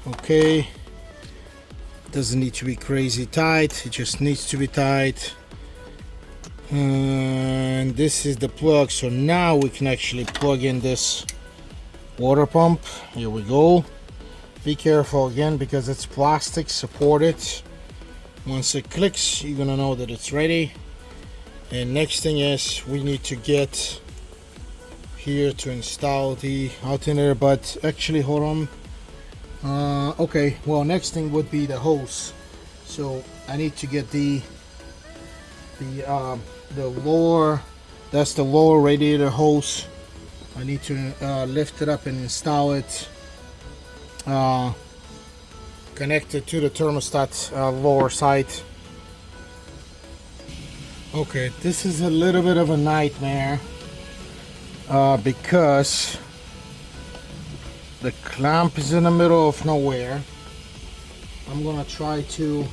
Okay, doesn't need to be crazy tight, it just needs to be tight. And this is the plug, so now we can actually plug in this water pump. Here we go. Be careful again because it's plastic supported. Once it clicks, you're gonna know that it's ready. And next thing is we need to get here to install the alternator, but actually hold on. Okay, well, next thing would be the hose. So I need to get the lower, that's the lower radiator hose. I need to lift it up and install it, connect it to the thermostat lower side. Okay, this is a little bit of a nightmare because the clamp is in the middle of nowhere. I'm gonna try to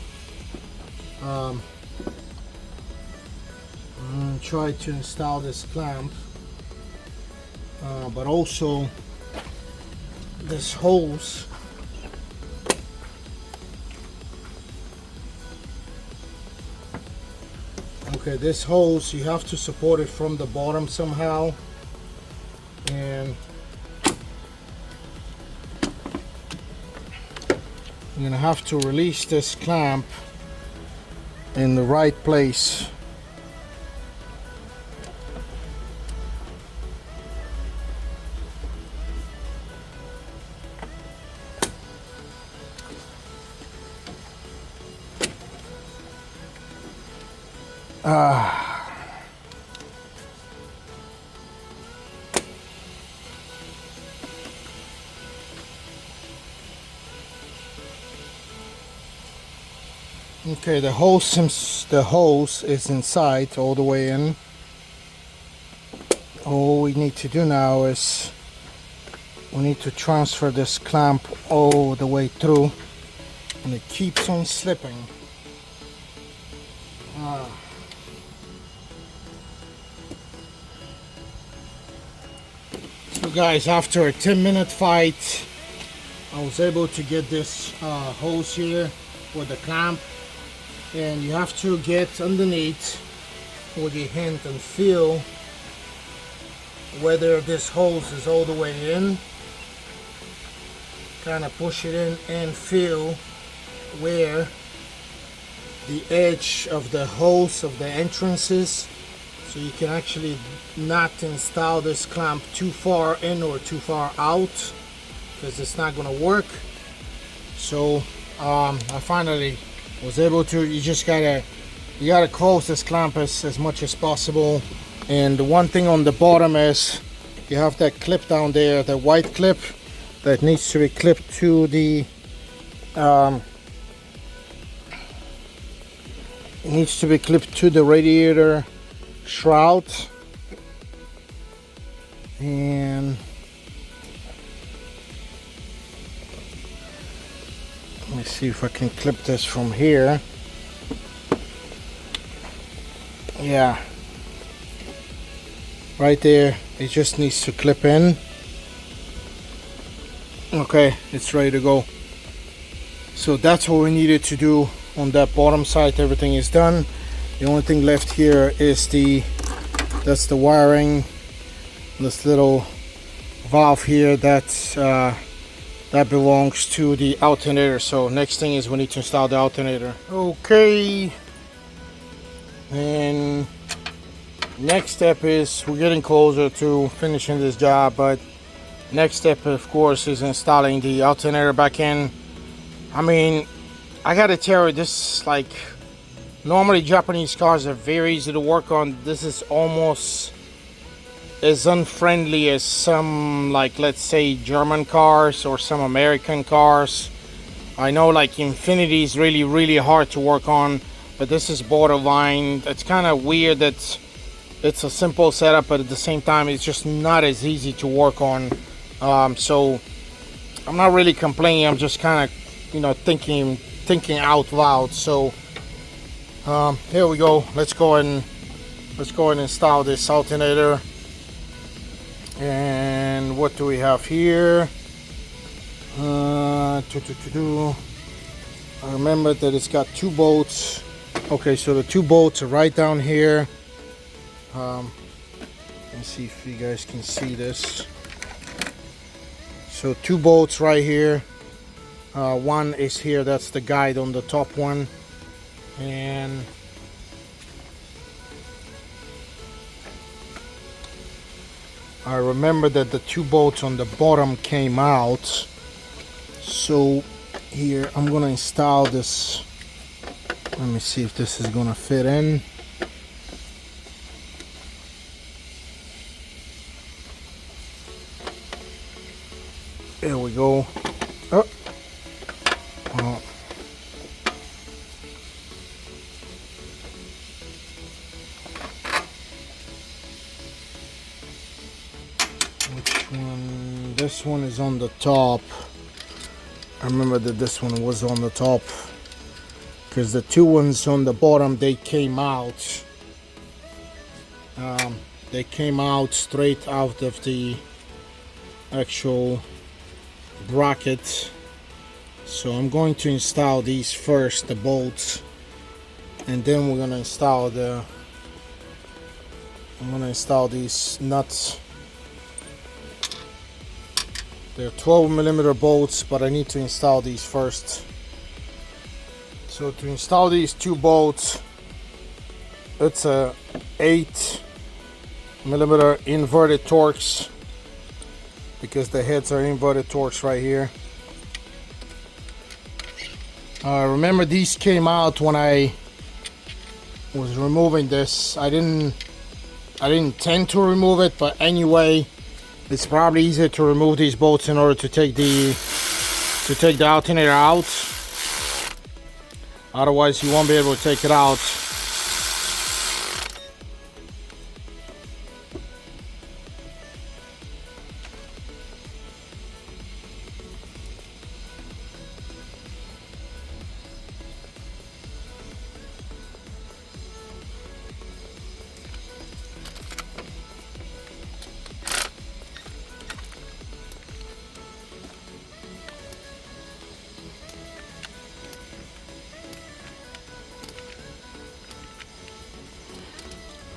install this clamp, but also this hose. Okay, this hose, you have to support it from the bottom somehow, and I'm gonna have to release this clamp in the right place. Okay, the hose is inside all the way in. All we need to do now is we need to transfer this clamp all the way through, and it keeps on slipping. So guys, after a 10-minute fight, I was able to get this hose here for the clamp, and you have to get underneath with your hand and feel whether this hose is all the way in. Kind of push it in and feel where the edge of the hose of the entrance is, so you can actually not install this clamp too far in or too far out, because it's not going to work. So I finally was able to. You gotta close this clamp as much as possible. And the one thing on the bottom is you have that clip down there, the white clip that needs to be clipped to the radiator shroud. And let me see if I can clip this from here. Yeah, right there, it just needs to clip in. Okay, it's ready to go. So that's what we needed to do on that bottom side. Everything is done. The only thing left here is that's the wiring, this little valve here that belongs to the alternator. So next thing is we need to install the alternator. Okay, and next step is we're getting closer to finishing this job, but next step of course is installing the alternator back in. I mean, I gotta tell you, this, like, normally Japanese cars are very easy to work on. This is almost as unfriendly as some, like, let's say German cars or some American cars. I know, like, Infiniti is really hard to work on, but this is borderline. It's kind of weird that it's a simple setup, but at the same time it's just not as easy to work on. So I'm not really complaining, I'm just kind of, you know, thinking out loud. So here we go. Let's go and install this alternator. And what do we have here? I remember that it's got 2 bolts. Okay, so the 2 bolts are right down here. Let's see if you guys can see this. So 2 bolts right here. One is here, that's the guide on the top one. And I remember that the 2 bolts on the bottom came out. So here I'm gonna install this. Let me see if this is gonna fit in. There we go. Oh. Well. Which one? This one is on the top. I remember that this one was on the top, because the 2 ones on the bottom, they came out. They came out straight out of the actual bracket. So I'm going to install these first, the bolts, and then we're gonna install these nuts. They're 12mm bolts, but I need to install these first. So to install these two bolts, it's a 8mm inverted Torx, because the heads are inverted Torx right here. Remember, these came out when I was removing this. I didn't intend to remove it, but anyway, it's probably easier to remove these bolts in order to take the alternator out. Otherwise you won't be able to take it out.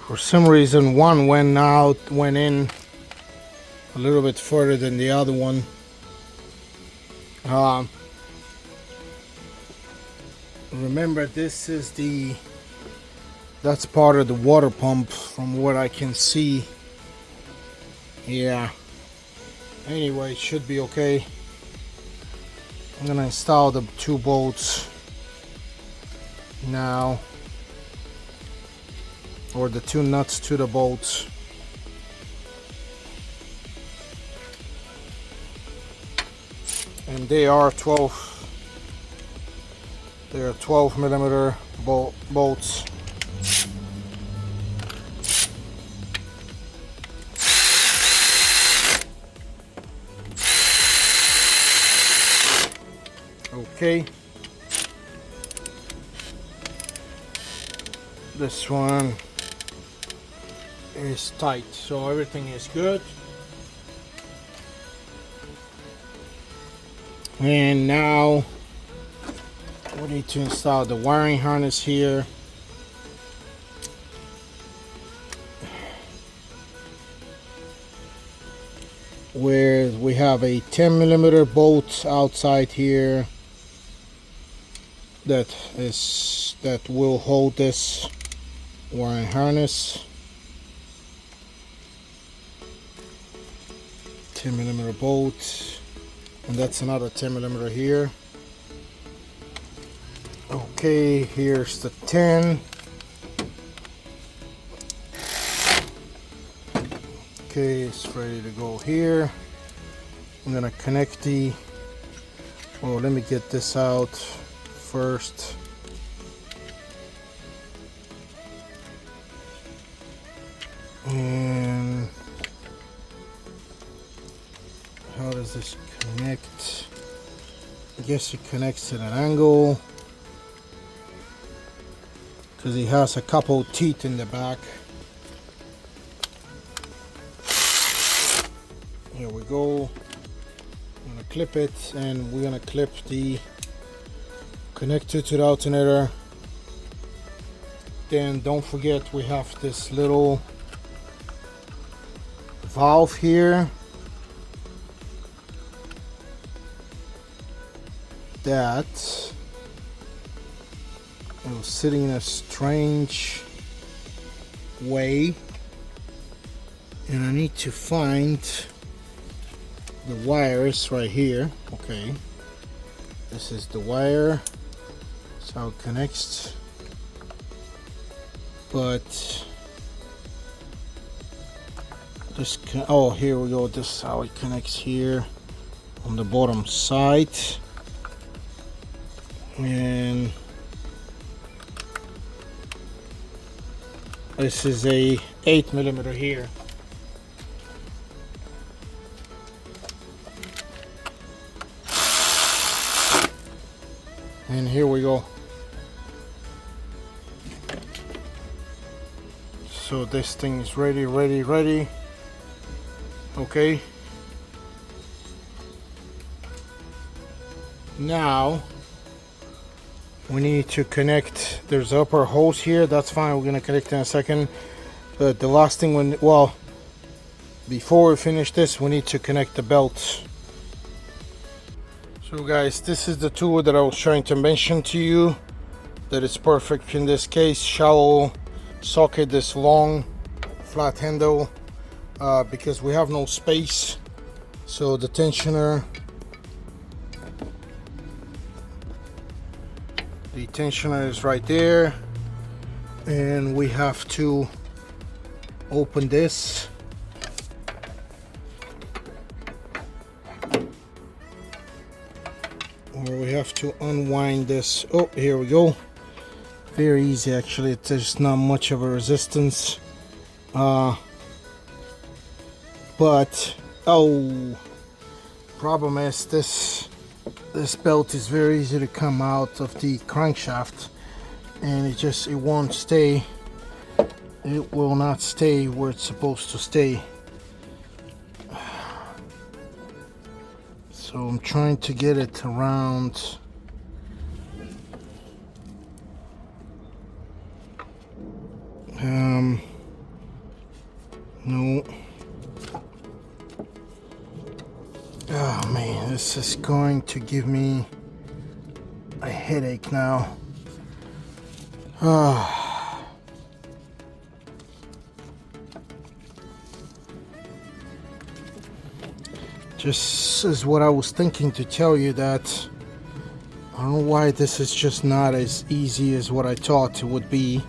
For some reason, one went in a little bit further than the other one. Remember, that's part of the water pump from what I can see. Yeah. Anyway, it should be okay. I'm gonna install the two bolts now, or the two nuts to the bolts. And they are 12mm bolts. Okay. This one is tight, so everything is good. And now we need to install the wiring harness here. Where we have a 10mm bolt outside here that will hold this wiring harness. 10mm bolt, and that's another 10mm here. Okay, here's the 10. Okay, it's ready to go here. I'm gonna connect the, oh, let me get this out first. And how does this connect? I guess it connects at an angle, because it has a couple teeth in the back. Here we go. I'm gonna clip it, and we're gonna clip the connector to the alternator. Then don't forget, we have this little valve here that was sitting in a strange way, and I need to find the wires right here. Okay, this is the wire, that's how it connects, but this oh, here we go, this is how it connects here on the bottom side. And this is a 8mm here. And here we go. So this thing is ready. Okay. Now we need to connect, there's upper hose here, that's fine, we're gonna connect in a second. But the last thing, before we finish this, we need to connect the belts. So guys, this is the tool that I was trying to mention to you. that it's perfect in this case. Shallow socket, this long flat handle, because we have no space. So the tensioner, is right there, and we have to open this. Or we have to unwind this. Oh, here we go. Very easy actually. There's not much of a resistance. But oh, problem is this belt is very easy to come out of the crankshaft, and it won't stay. It will not stay where it's supposed to stay. So I'm trying to get it around. No. Oh man, this is going to give me a headache now. Just as what I was thinking to tell you, that I don't know why this is just not as easy as what I thought it would be.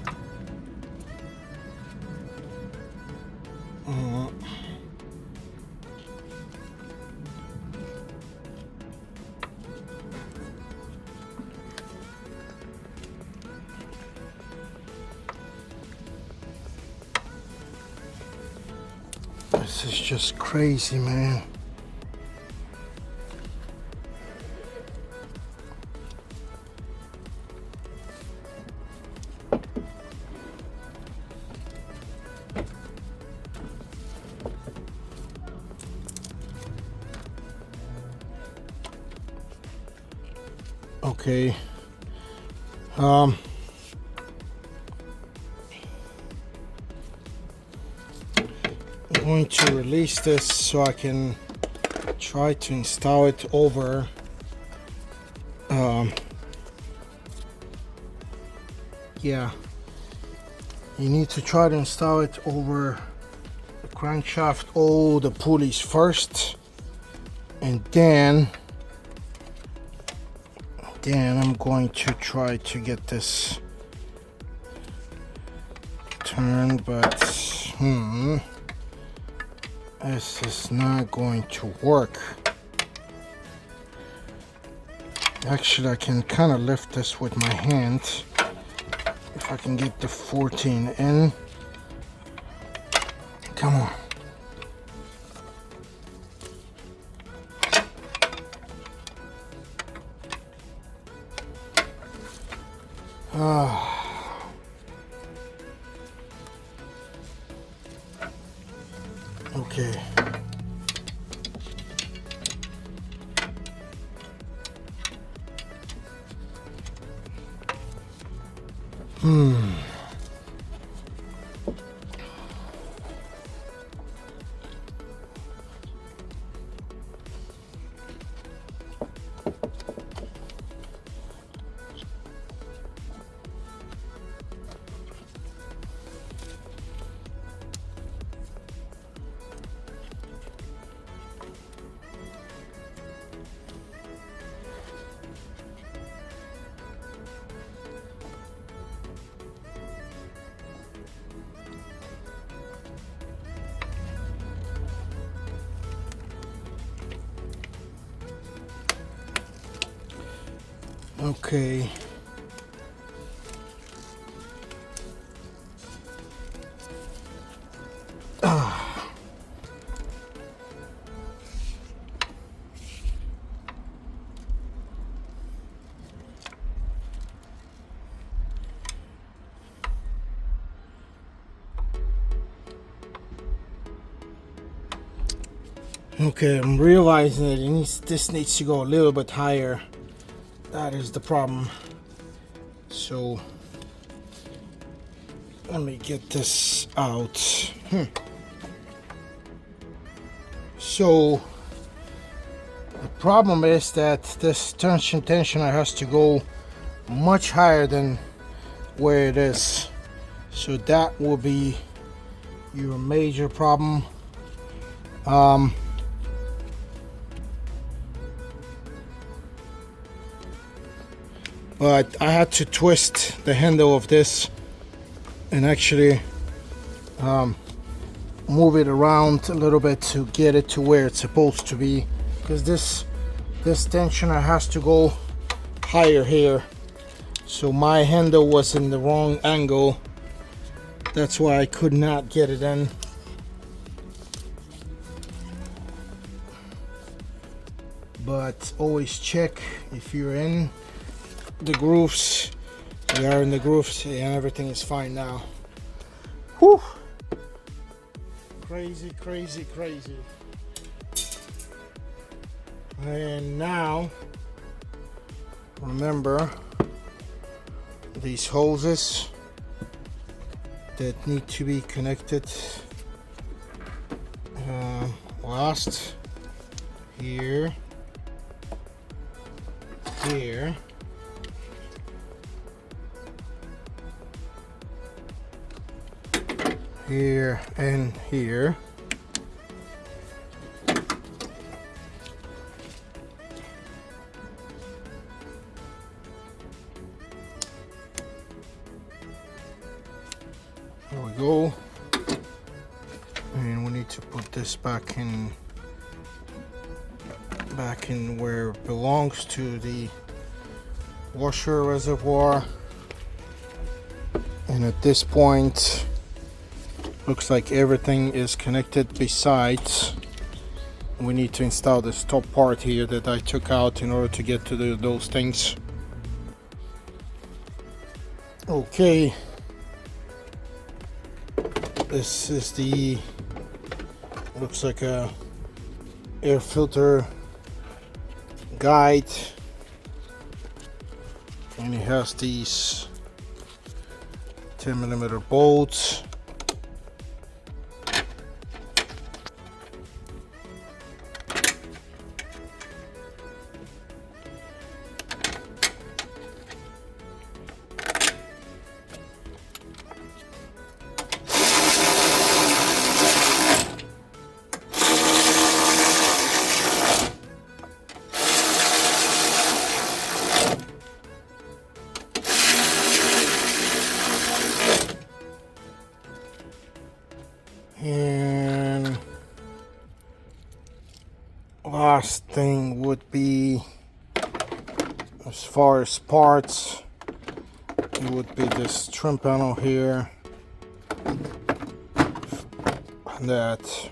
This is just crazy, man. Okay. I'm going to release this so I can try to install it over yeah, you need to try to install it over the crankshaft, all the pulleys first, and then I'm going to try to get this turned, but this is not going to work. Actually, I can kind of lift this with my hand if I can get the 14 in. Come on. Okay. Okay. Okay, I'm realizing that this needs to go a little bit higher. That is the problem. So let me get this out. So the problem is that this tensioner has to go much higher than where it is. So that will be your major problem. But I had to twist the handle of this and actually move it around a little bit to get it to where it's supposed to be, because this tensioner has to go higher here. So my handle was in the wrong angle. That's why I could not get it in. But always check if you're in the grooves. We are in the grooves and everything is fine now. Whew. Crazy, crazy, crazy. And now, remember these hoses that need to be connected last here, here, here, and here. There we go. And we need to put this back in where it belongs, to the washer reservoir. And at this point, looks like everything is connected, besides we need to install this top part here that I took out in order to get to those things. Okay, this is the, looks like a air filter guide, and it has these 10mm bolts. And last thing would be, as far as parts, it would be this trim panel here, that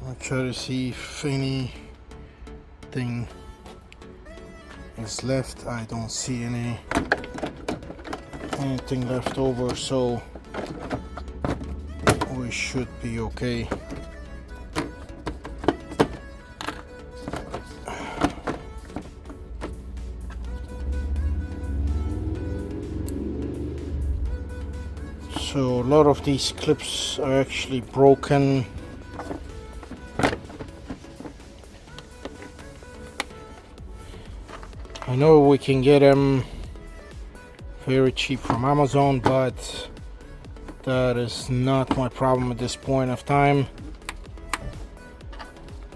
I'll try to see if anything is left. I don't see anything left over, so we should be okay. So a lot of these clips are actually broken. I know we can get them very cheap from Amazon, but that is not my problem at this point of time.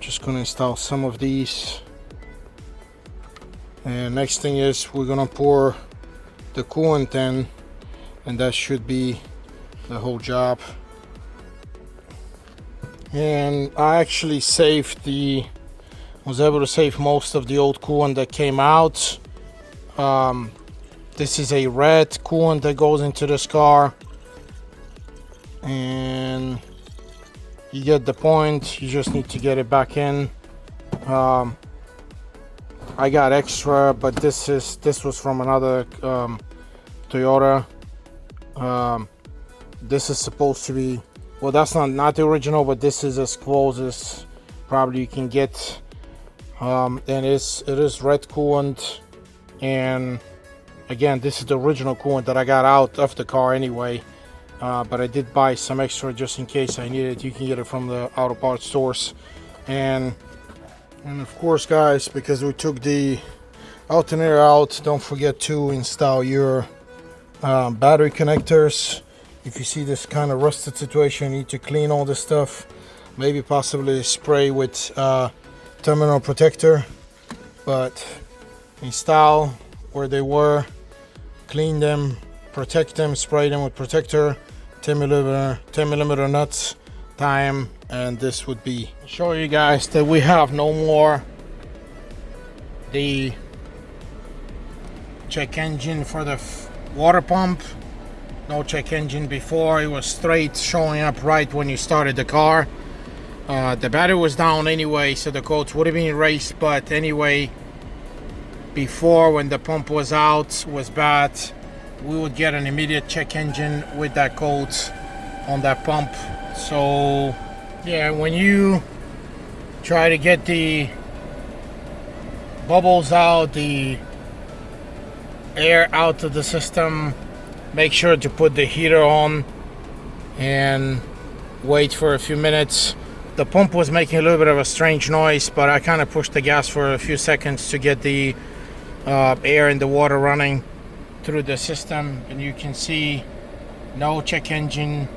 Just gonna install some of these, and next thing is we're gonna pour the coolant in, and that should be the whole job. And I actually was able to save most of the old coolant that came out. This is a red coolant that goes into this car, and you get the point. You just need to get it back in. I got extra, but this was from another Toyota. This is supposed to be, well, that's not the original, but this is as close as probably you can get. And it is red coolant, and again, this is the original coolant that I got out of the car anyway, but I did buy some extra just in case I need it. You can get it from the auto parts stores. And And of course, guys, because we took the alternator out, don't forget to install your battery connectors. If you see this kind of rusted situation, you need to clean all this stuff, maybe possibly spray with terminal protector, but install where they were, clean them, protect them, spray them with protector, 10 millimeter nuts, tie them, and this would be show you guys that we have no more the check engine for the water pump. No check engine before. It was straight showing up right when you started the car. The battery was down anyway, so the codes would have been erased, but anyway, before, when the pump was out, was bad, we would get an immediate check engine with that code on that pump. So yeah, when you try to get the bubbles out, the air out of the system, make sure to put the heater on and wait for a few minutes. The pump was making a little bit of a strange noise, but I kind of pushed the gas for a few seconds to get the air and the water running through the system, and you can see no check engine,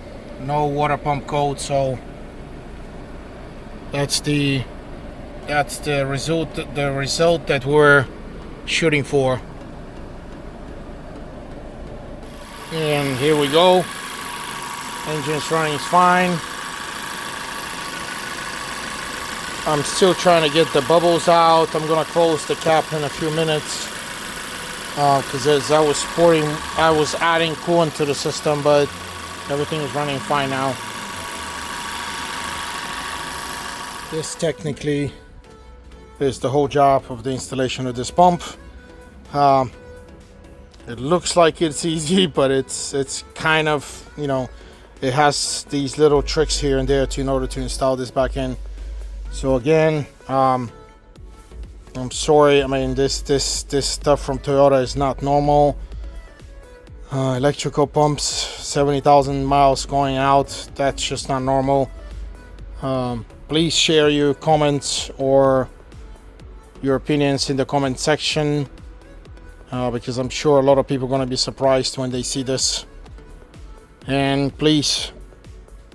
no water pump code. So that's the result that we're shooting for. And here we go. Engine's running fine. I'm still trying to get the bubbles out. I'm gonna close the cap in a few minutes because as I was adding coolant to the system, but everything is running fine now. This technically is the whole job of the installation of this pump. It looks like it's easy, but it's kind of, you know, it has these little tricks here and there in order to install this back in. So again, I'm sorry. I mean, this stuff from Toyota is not normal. Electrical pumps, 70,000 miles going out. That's just not normal. Please share your comments or your opinions in the comment section, because I'm sure a lot of people are going to be surprised when they see this. And please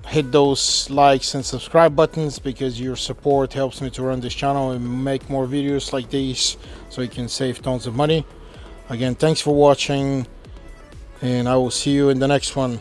hit those likes and subscribe buttons, because your support helps me to run this channel and make more videos like these, so you can save tons of money. Again, thanks for watching, and I will see you in the next one.